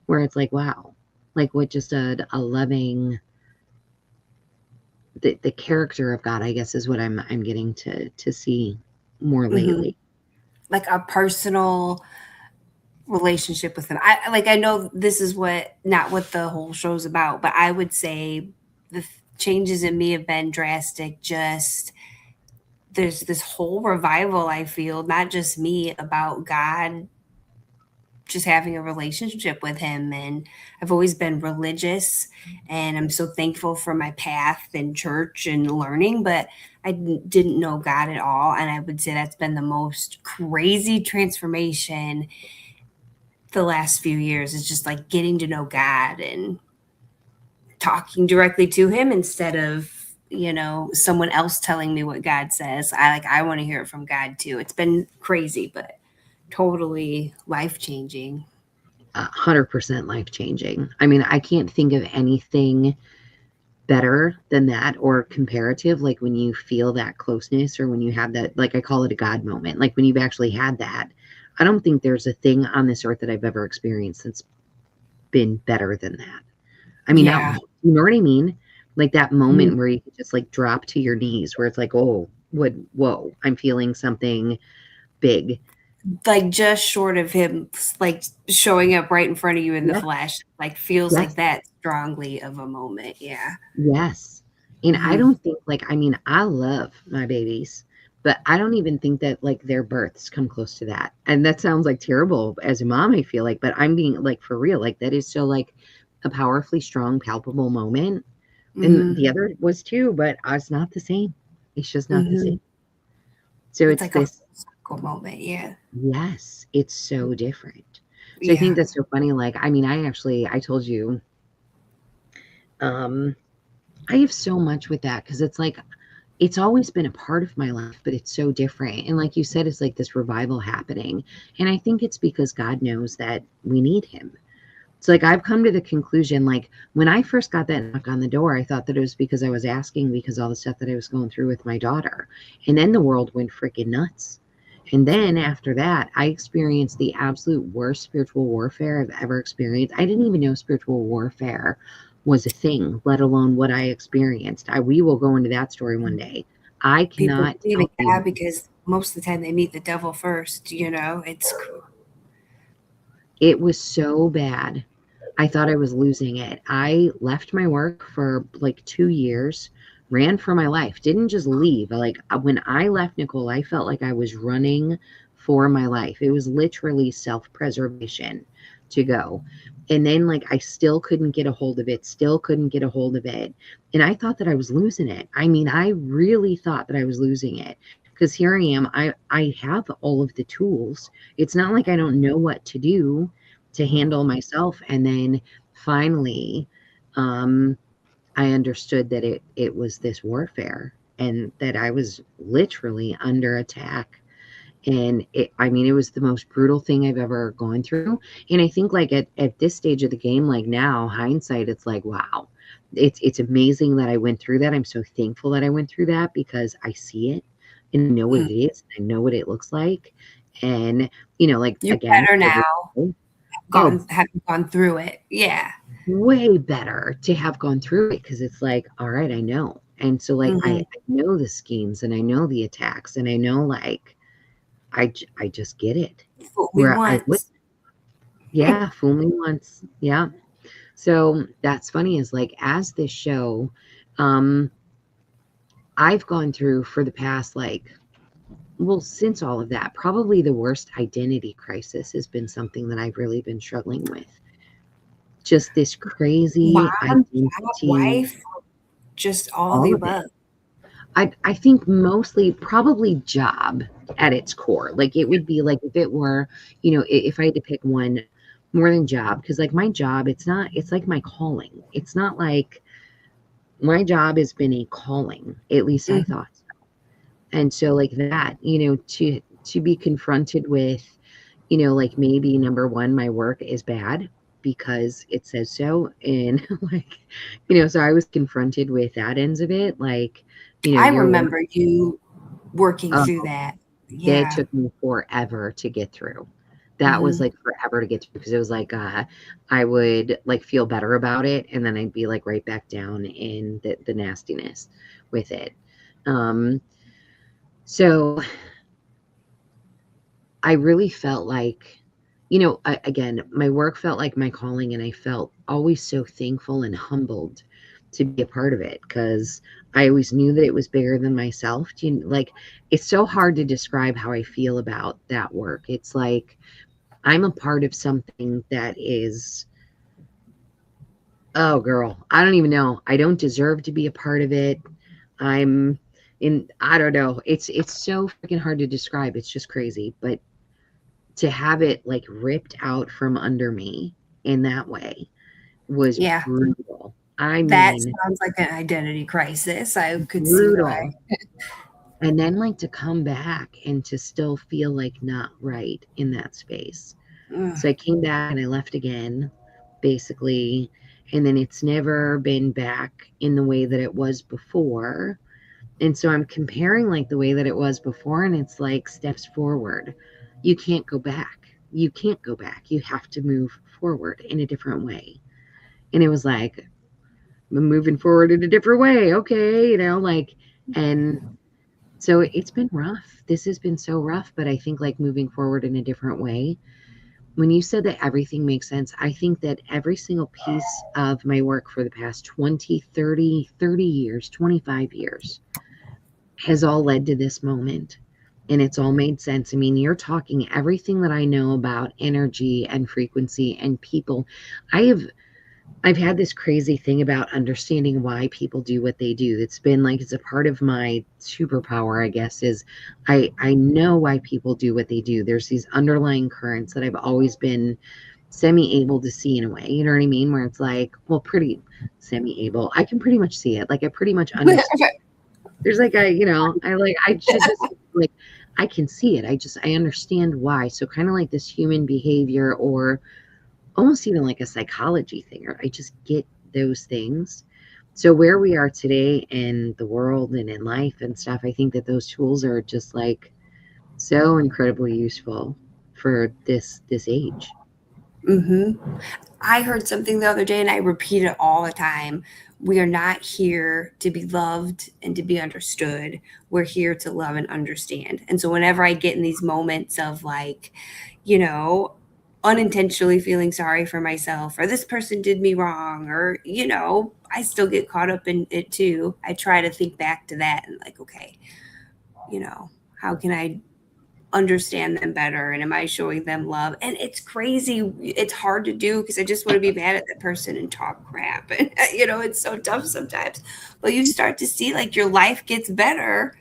where it's like, wow, like what just a loving, the character of God, I guess, is what I'm getting to see more Mm-hmm. lately. Like a personal relationship with him. I know this is what, not what the whole show's about, but I would say the changes in me have been drastic. Just there's this whole revival I feel, not just me, about God, just having a relationship with him. And I've always been religious, and I'm so thankful for my path in church and learning, but I didn't know God at all. And I would say that's been the most crazy transformation the last few years is just like getting to know God and talking directly to him instead of, someone else telling me what God says. I want to hear it from God too. It's been crazy, but totally life-changing. 100% life changing. I mean, I can't think of anything better than that or comparative, like when you feel that closeness or when you have that, like I call it a God moment, like when you've actually had that. I don't think there's a thing on this earth that I've ever experienced that's been better than that. I mean, Yeah. you know what I mean? Like that Mhm. moment where you just like drop to your knees, where it's like, oh, whoa, I'm feeling something big. Like just short of him like showing up right in front of you in the Yes, flesh, like feels yes, like that strongly of a moment. Yeah. yes. And I Mhm. don't think like, I mean, I love my babies, but I don't even think that like their births come close to that. And that sounds like terrible as a mom, I feel like, but I'm being like for real, like that is so like a powerfully strong, palpable moment. And Mhm. the other was too, but it's not the same. It's just not the same. Mhm. So It's it's like a this, full circle moment. Yeah. yes, it's so different. So I think Yeah. that's so funny. Like, I mean, I told you, um, I have so much with that because it's like, it's always been a part of my life, but it's so different. And like you said, it's like this revival happening. And I think it's because God knows that we need him. It's like I've come to the conclusion, like when I first got that knock on the door, I thought that it was because I was asking because all the stuff that I was going through with my daughter. And then the world went freaking nuts. And then after that, I experienced the absolute worst spiritual warfare I've ever experienced. I didn't even know spiritual warfare was a thing, let alone what I experienced. We will go into that story one day. I People cannot believe in tell you. God because most of the time they meet the devil first. It's It was so bad. I thought I was losing it. I left my work for like 2 years, ran for my life, didn't just leave. Like when I left Nicole, I felt like I was running for my life. It was literally self preservation to go. And then, like, I still couldn't get a hold of it, still couldn't get a hold of it. And I thought that I was losing it. I mean, I really thought that I was losing it because here I am. I have all of the tools. It's not like I don't know what to do to handle myself. And then finally, um, I understood that it was this warfare and that I was literally under attack. And I mean, it was the most brutal thing I've ever gone through. And I think like at this stage of the game, like now, hindsight, it's like, wow, it's amazing that I went through that. I'm so thankful that I went through that because I see it and I know what mm, it is. I know what it looks like. And, like you're again, better for this, now. oh, Having gone through it. Yeah. way better to have gone through it because it's like, all right, I know. And so like Hmm. I know the schemes and I know the attacks and I know like I just get it. Fool me Where I would, once. yeah, fool me once. Yeah. So that's funny is like as this show, um, I've gone through for the past like, well, since all of that, probably the worst identity crisis has been something that I've really been struggling with. Just this crazy Mom, job, identity, wife, just all the all of it. above. I think mostly probably job at its core. Like it would be like if it were, if I had to pick one more than job, because like my job, it's like my calling. It's not like my job has been a calling, at least I Mhm. thought so. And so like that, to be confronted with, like maybe number one, my work is bad because it says so. And like, so I was confronted with that ends of it. Like, I your work. remember you working uh, through that. It Yeah. took me forever to get through. That was Hmm. like forever to get through because it was like I would like feel better about it and then I'd be like right back down in the nastiness with it. Um, so I really felt like, again, my work felt like my calling, and I felt always so thankful and humbled to be a part of it because I always knew that it was bigger than myself. Like, it's so hard to describe how I feel about that work. It's like I'm a part of something that is, oh, girl, I don't even know. I don't deserve to be a part of it. I'm I don't know. It's so freaking hard to describe. It's just crazy, but to have it like ripped out from under me in that way was Yeah. brutal. I That mean, sounds like an identity crisis. I could see why. brutal. And then like to come back and to still feel like not right in that space. Mm. So I came back and I left again, basically. And then it's never been back in the way that it was before. And so I'm comparing like the way that it was before, and it's like steps forward. You can't go back. You can't go back. You have to move forward in a different way. And it was like, I'm moving forward in a different way. Okay, like, and so it's been rough. This has been so rough, but I think like moving forward in a different way. When you said that everything makes sense, I think that every single piece of my work for the past 20, 30 years, 25 years has all led to this moment. And it's all made sense. I mean, you're talking everything that I know about energy and frequency and people. I have I've had this crazy thing about understanding why people do what they do. It's been like it's a part of my superpower, I guess, is I know why people do what they do. There's these underlying currents that I've always been semi able to see in a way. You know what I mean? Where it's like, well, pretty semi able. I can pretty much see it. Like I pretty much understand. There's like I just like I can see it. I understand why. So kind of like this human behavior or almost even like a psychology thing, or I just get those things. So where we are today in the world and in life and stuff, I think that those tools are just like so incredibly useful for this age. Mm-hmm. I heard something the other day and I repeat it all the time. We are not here to be loved and to be understood. We're here to love and understand. And so whenever I get in these moments of like, you know, unintentionally feeling sorry for myself or this person did me wrong or, I still get caught up in it too. I try to think back to that and like, okay, how can I understand them better and am I showing them love? And it's crazy. It's hard to do because I just want to be mad at that person and talk crap. And it's so tough sometimes. But you start to see like your life gets better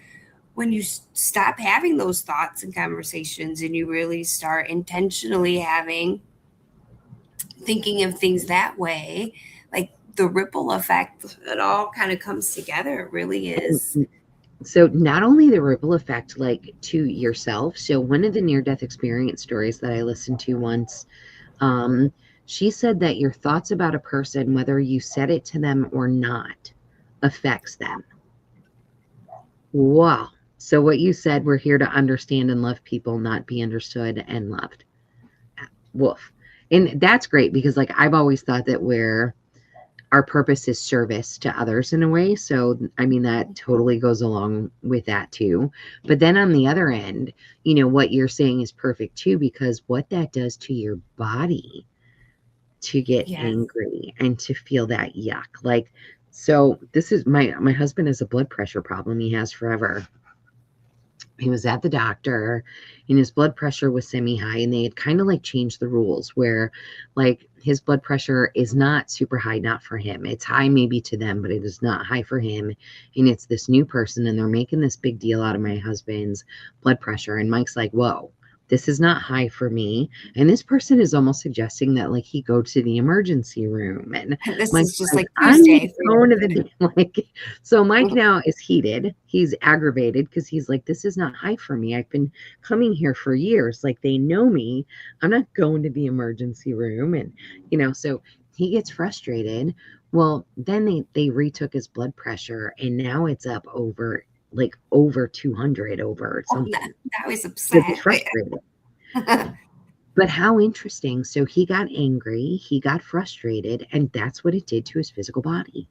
when you stop having those thoughts and conversations and you really start intentionally thinking of things that way. Like the ripple effect, it all kind of comes together. It really is. So not only the ripple effect like to yourself. So one of the near death experience stories that I listened to once, um, she said that your thoughts about a person, whether you said it to them or not, affects them. Wow. So what you said, we're here to understand and love people, not be understood and loved. Woof. And that's great because like I've always thought that we're our purpose is service to others in a way. So, I mean, that totally goes along with that too. But then on the other end, what you're saying is perfect too, because what that does to your body to get Yes. angry and to feel that yuck. Like, so this is my husband has a blood pressure problem he has forever. He was at the doctor and his blood pressure was semi-high and they had kind of like changed the rules where like his blood pressure is not super high, not for him. It's high maybe to them, but it is not high for him. And it's this new person and they're making this big deal out of my husband's blood pressure. And Mike's like, whoa, this is not high for me. And this person is almost suggesting that like he go to the emergency room. And This Mike's is just like, like I'm Tuesday. going to the like so Mike now is heated. He's aggravated because he's like, this is not high for me. I've been coming here for years. Like they know me. I'm not going to the emergency room. And, so he gets frustrated. Well, then they retook his blood pressure and now it's up over 200 over Oh, something. now he's Because he's upset. frustrated. But how interesting. So he got angry, he got frustrated, and that's what it did to his physical body.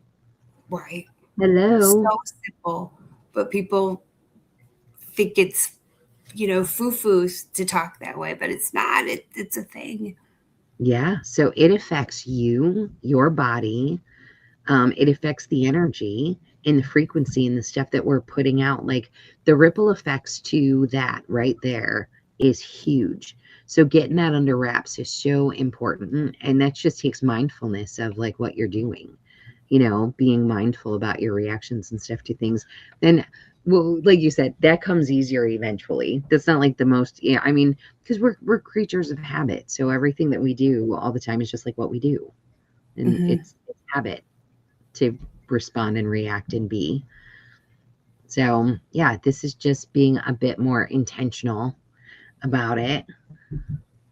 Right. So Hello. simple, but people think it's foo-foo to talk that way, but it's not. It's a thing. Yeah. So it affects you, your body. It affects the energy and the frequency and the stuff that we're putting out. Like the ripple effects to that right there is huge. So getting that under wraps is so important. And that just takes mindfulness of like what you're doing. being mindful about your reactions and stuff to things, then, well, like you said, that comes easier eventually. That's not like the most, I mean, because we're creatures of habit. So everything that we do all the time is just like what we do. And Mm-hmm. it's habit to respond and react and be. So yeah, this is just being a bit more intentional about it.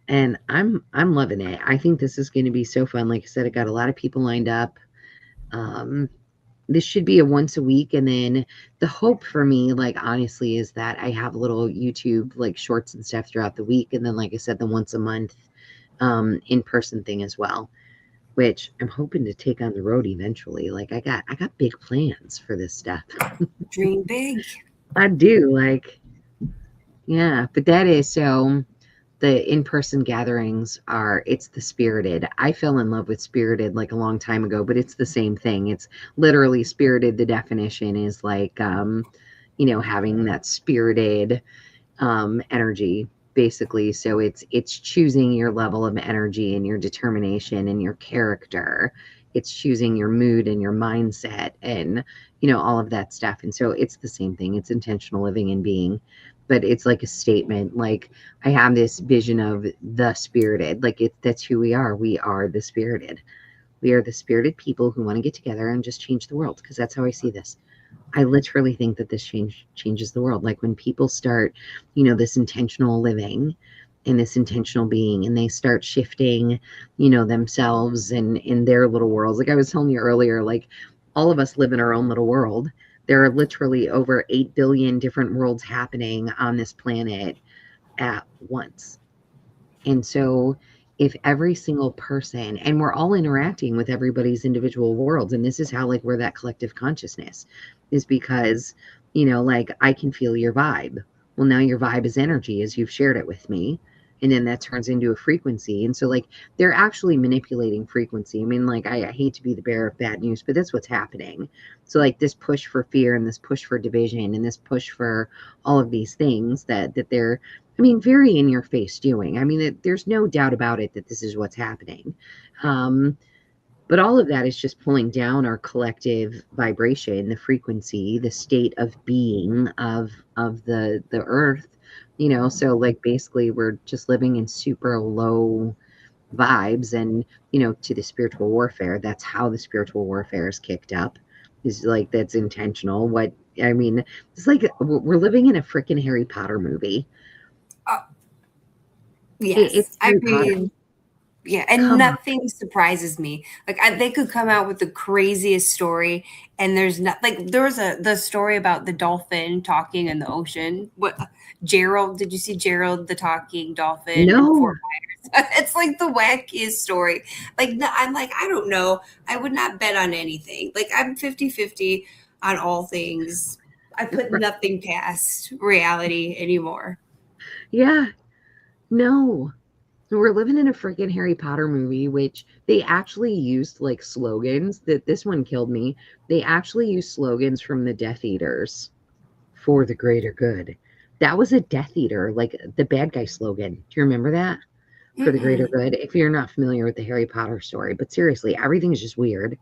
And I'm loving it. I think this is going to be so fun. Like I said, I got a lot of people lined up. Um, this should be a once a week, and then the hope for me, like, honestly, is that I have little YouTube like shorts and stuff throughout the week, and then, like I said, the once a month in-person thing as well, which I'm hoping to take on the road eventually. Like, I got big plans for this stuff. Dream big. I do, like, yeah, but that is so. The in-person gatherings it's the Spirited. I fell in love with Spirited like a long time ago, but it's the same thing. It's literally Spirited. The definition is like, having that spirited energy, basically. So it's choosing your level of energy and your determination and your character. It's choosing your mood and your mindset and all of that stuff. And so it's the same thing. It's intentional living and being, but it's like a statement. Like, I have this vision of the Spirited. Like, that's who we are. We are the Spirited. We are the spirited people who want to get together and just change the world, because that's how I see this. I literally think that this changes the world. Like, when people start, this intentional living and this intentional being, and they start shifting, themselves and in their little worlds. Like I was telling you earlier, like, all of us live in our own little world. There are literally over 8 billion different worlds happening on this planet at once. And so if every single person, and we're all interacting with everybody's individual worlds, and this is how, like, we're that collective consciousness, is because, like, I can feel your vibe. Well, now your vibe is energy as you've shared it with me. And then that turns into a frequency. And so, like, they're actually manipulating frequency. I mean, like, I hate to be the bearer of bad news, but that's what's happening. So, like, this push for fear and this push for division and this push for all of these things that they're, I mean, very in your face doing. I mean, there's no doubt about it that this is what's happening. But all of that is just pulling down our collective vibration, the frequency, the state of being of the earth. So, like, basically we're just living in super low vibes, and to the spiritual warfare, that's how the spiritual warfare is kicked up, is like, that's intentional. What I mean, it's like we're living in a freaking Harry Potter movie. It's Yes, I Harry Potter. mean, yeah, and Come on. nothing surprises me. Like, they could come out with the craziest story, and there's not, like, there was the story about the dolphin talking in the ocean. What, Gerald? Did you see Gerald the talking dolphin in No. Fort Myers? It's like the wackiest story. Like, no, I'm like, I don't know. I would not bet on anything. Like, I'm 50-50 on all things. I put nothing past reality anymore. Yeah. No. We're living in a freaking Harry Potter movie, which they actually used like slogans. That This one killed me. They actually used slogans from the Death Eaters for the greater good. That was a Death Eater, like the bad guy slogan. Do you remember that? For the greater Mm-mm. good. If you're not familiar with the Harry Potter story, but seriously, everything is just weird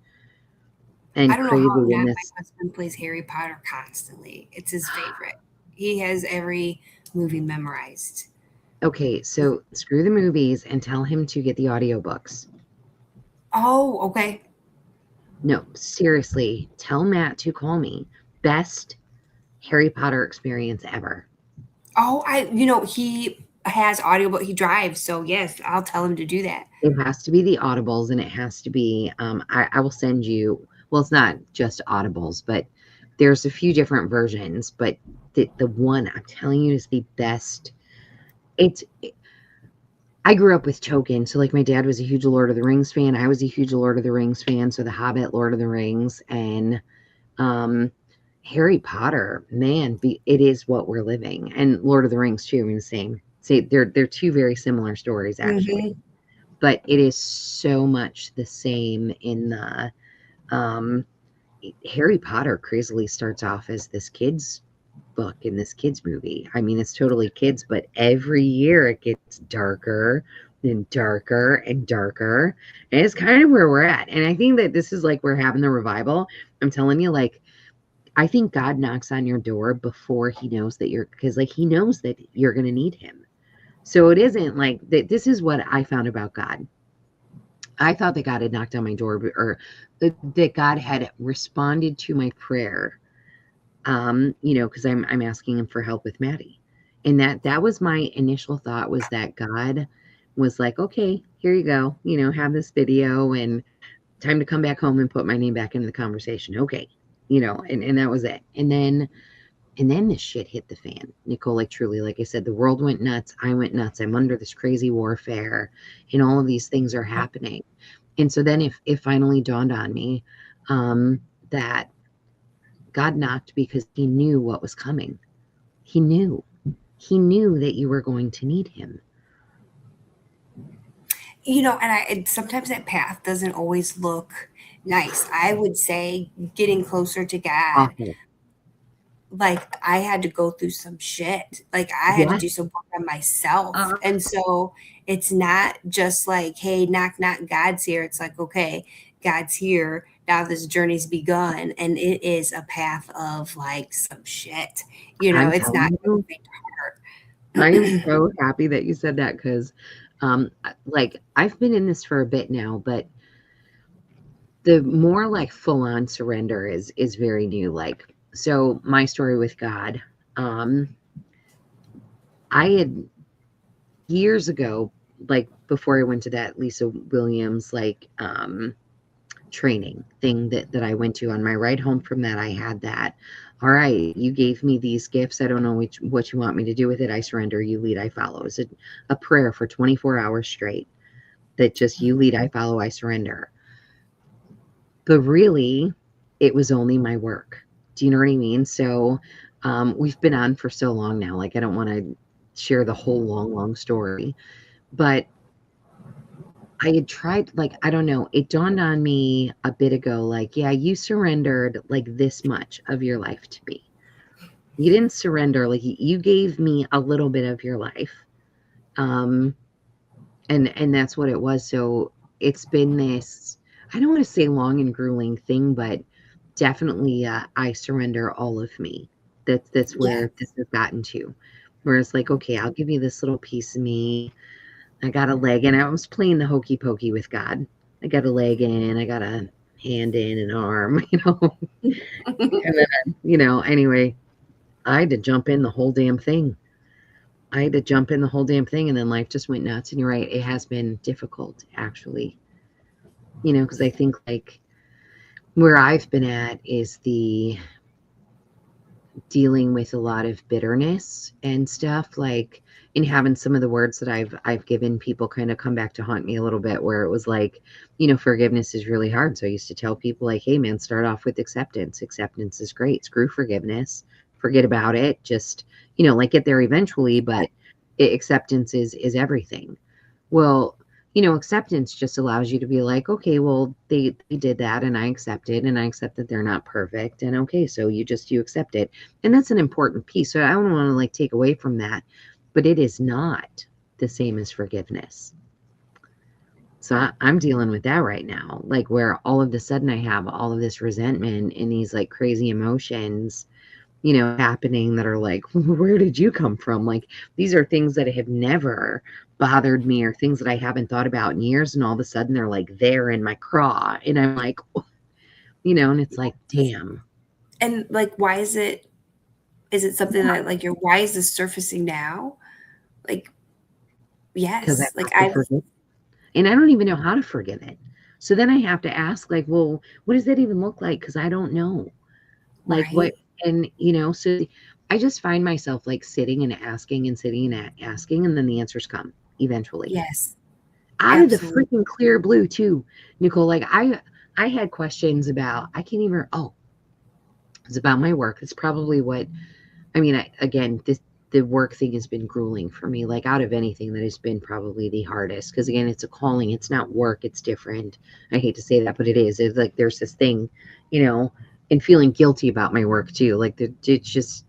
and I don't know crazy how in not my this. husband plays Harry Potter constantly. It's his favorite. He has every movie memorized. Okay, so screw the movies and tell him to get the audiobooks. Oh, okay. No, seriously, tell Matt to call me. Best Harry Potter experience ever. Oh, he has audiobook. He drives, so yes, I'll tell him to do that. It has to be the audibles, and it has to be, I will send you, well, it's not just audibles, but there's a few different versions, but the one I'm telling you is the best. It's, I grew up with Tolkien, so, like, my dad was a huge Lord of the Rings fan. I was a huge Lord of the Rings fan, so The Hobbit, Lord of the Rings, and um, Harry Potter, man, it is what we're living. And Lord of the Rings too, I mean, the same. See, they're two very similar stories, actually. Mm-hmm. But it is so much the same in the um, Harry Potter crazily starts off as this kid's book in this kids movie. I mean, it's totally kids, but every year it gets darker and darker and darker. And it's kind of where we're at. And I think that this is like we're having the revival. I'm telling you, like, I think God knocks on your door before he knows that because like he knows that you're going to need him. So it isn't like that. This is what I found about God. I thought that God had knocked on my door, or that God had responded to my prayer. Because I'm asking him for help with Maddie, and that was my initial thought, was that God was like, okay, here you go, have this video, and time to come back home and put my name back into the conversation. Okay, and that was it. And then this shit hit the fan, Nicole. Like, truly, like I said, the world went nuts. I went nuts. I'm under this crazy warfare, and all of these things are happening. And so then it finally dawned on me that God knocked because he knew what was coming. He knew. He knew that you were going to need him. And sometimes that path doesn't always look nice. I would say getting closer to God, Awful. like I had to go through some shit. Like I had to Yes. do some work on myself. And so it's not just like, hey, knock, knock, God's here. It's like, okay, God's here. Now this journey's begun. And it is a path of like some shit. I'm It's not telling you, faint heart. I am so happy that you said that, because like, I've been in this for a bit now, but the more like full on surrender is very new. Like, so my story with God, I had years ago, like before I went to that Lisa Williams like training thing that I went to, on my ride home from that, I had that. All right, you gave me these gifts. I don't know what you want me to do with it. I surrender, you lead, I follow. It's a prayer for 24 hours straight, that just, you lead, I follow, I surrender. But really, it was only my work. Do you know what I mean? So we've been on for so long now. Like, I don't want to share the whole long story, but I had tried, like, I don't know, it dawned on me a bit ago, like, yeah, you surrendered like this much of your life to me. You didn't surrender, like, you gave me a little bit of your life. And that's what it was. So it's been this, I don't want to say long and grueling thing, but definitely I surrender all of me. That's Yeah. where this has gotten to. Where it's like, okay, I'll give you this little piece of me. I got a leg, and I was playing the hokey pokey with God. I got a leg in, I got a hand in, an arm, and then, anyway, I had to jump in the whole damn thing. And then life just went nuts. And you're right, it has been difficult, actually, because I think, like, where I've been at is the dealing with a lot of bitterness and stuff, like, in having some of the words that I've given people kind of come back to haunt me a little bit, where it was like, forgiveness is really hard. So I used to tell people, like, hey man, start off with acceptance. Acceptance is great. Screw forgiveness. Forget about it. Just, like, get there eventually, but acceptance is everything. Well, acceptance just allows you to be like, okay, well, they did that, and I accept it, and I accept that they're not perfect. And okay, so you accept it. And that's an important piece. So I don't want to like take away from that, but it is not the same as forgiveness. So I'm dealing with that right now, like, where all of a sudden I have all of this resentment and these like crazy emotions, happening, that are like, where did you come from? Like, these are things that have never bothered me, or things that I haven't thought about in years. And all of a sudden they're like there in my craw. And I'm like, and it's like, damn. And like, why is it something that like why is this surfacing now? Like, Because I yes, like have to forgive. And I don't even know how to forgive it. So then I have to ask, like, well, what does that even look like? Because I don't know. Like, what, right. and so I just find myself like sitting and asking and sitting and asking, and then the answers come eventually Yes, out of the absolutely. freaking clear blue too, Nicole. Like, I had questions about, I can't even, it's about my work. It's probably what, I mean, again, the work thing has been grueling for me. Like, out of anything, that has been probably the hardest, because again, it's a calling. It's not work. It's different. I hate to say that, but it is. It's like there's this thing, and feeling guilty about my work too. Like, it's just,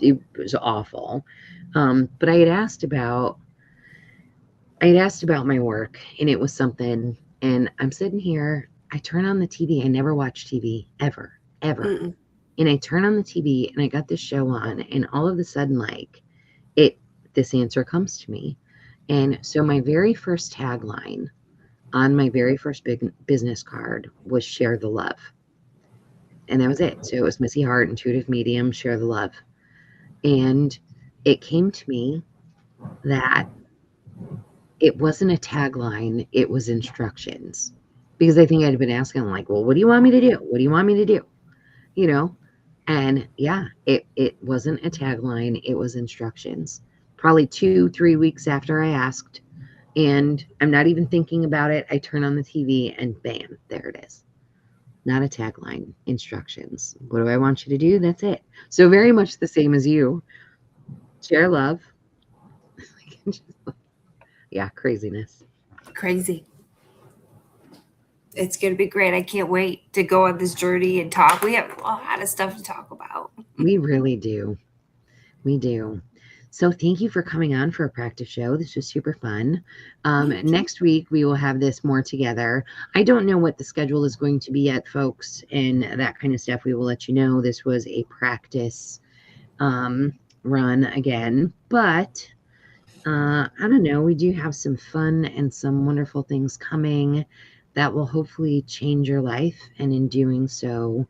it was awful. But I had asked about, I'd asked about my work, and it was something, and I'm sitting here, I turn on the TV. I never watch TV, ever, ever. Mm-mm. And I turn on the TV, and I got this show on, and all of a sudden, like, it, this answer comes to me. And so my very first tagline on my very first big business card was share the love. And that was it. So it was Missy Hart, intuitive medium, share the love. And it came to me that it wasn't a tagline, it was instructions. Because I think I'd been asking, like, well, what do you want me to do? What do you want me to do? You know? And yeah, it wasn't a tagline, it was instructions. Probably 2-3 weeks after I asked, and I'm not even thinking about it. I turn on the TV and bam, there it is. Not a tagline, instructions. What do I want you to do? That's it. So very much the same as you. Share love. Yeah, craziness. Crazy. It's going to be great. I can't wait to go on this journey and talk. We have a lot of stuff to talk about. We really do. We do. So thank you for coming on for a practice show. This was super fun. Next week, we will have this more together. I don't know what the schedule is going to be yet, folks, and that kind of stuff. We will let you know. This was a practice run again, but I don't know. We do have some fun and some wonderful things coming that will hopefully change your life, and in doing so,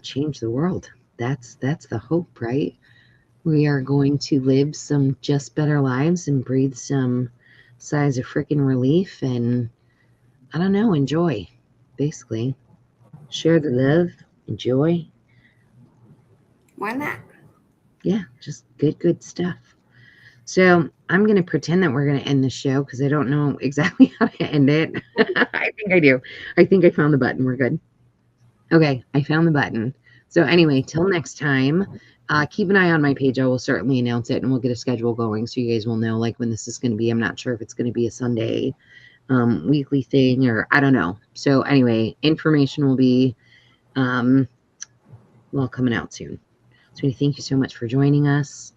change the world. That's the hope, right? We are going to live some just better lives and breathe some sighs of freaking relief and, I don't know, enjoy, basically. Share the love, enjoy. Why not? Yeah, just good stuff. So I'm going to pretend that we're going to end the show because I don't know exactly how to end it. I think I do. I think I found the button. We're good. Okay, I found the button. So anyway, till next time, keep an eye on my page. I will certainly announce it, and we'll get a schedule going so you guys will know like when this is going to be. I'm not sure if it's going to be a Sunday weekly thing, or I don't know. So anyway, information will be coming out soon. So thank you so much for joining us.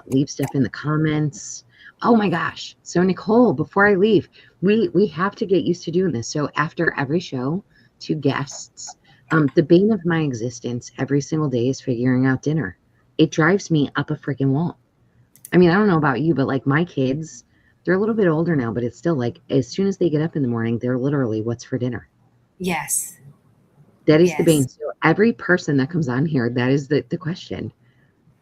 Leave stuff in the comments. Oh my gosh. So Nicole, before I leave, we have to get used to doing this. So after every show, 2 guests, the bane of my existence every single day is figuring out dinner. It drives me up a freaking wall. I mean, I don't know about you, but like my kids, they're a little bit older now, but it's still like as soon as they get up in the morning, they're literally, what's for dinner? Yes. That is the bane. So every person that comes on here, that is the question.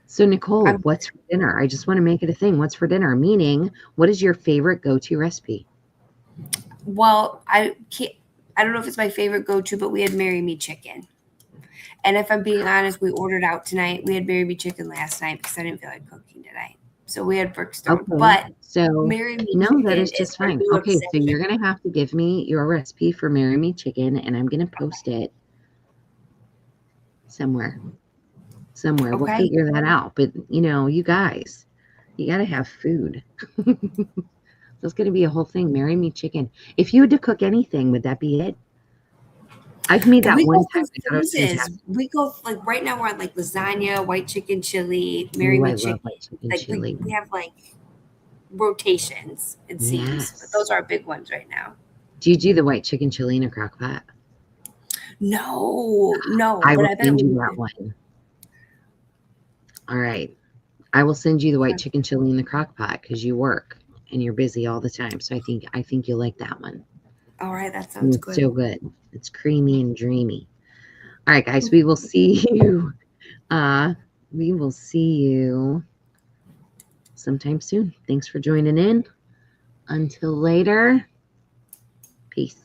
So Nicole, what's for dinner? I just want to make it a thing. What's for dinner? Meaning, what is your favorite go-to recipe? Well, I don't know if it's my favorite go-to, but we had Marry Me chicken. And if I'm being honest, we ordered out tonight. We had Marry Me chicken last night because I didn't feel like cooking tonight. So we had Brookstone. Okay. But so Marry Me no, chicken that is just fine. Okay, so you're going to have to give me your recipe for Marry Me chicken, and I'm going to post it somewhere. Okay. We'll figure that out. But, you guys, you got to have food. So it's going to be a whole thing. Marry Me chicken. If you had to cook anything, would that be it? I've made that one time. We go like right now we're on like lasagna, white chicken chili, Marry Me chicken. White chicken chili. We have like rotations, it seems. But those are our big ones right now. Do you do the white chicken chili in a crock pot? No. I will send you that one. All right. I will send you the white chicken chili in the crock pot because you work and you're busy all the time. So I think you'll like that one. All right, that sounds good. So good. It's creamy and dreamy. All right, guys, we will see you. We will see you sometime soon. Thanks for joining in. Until later, peace.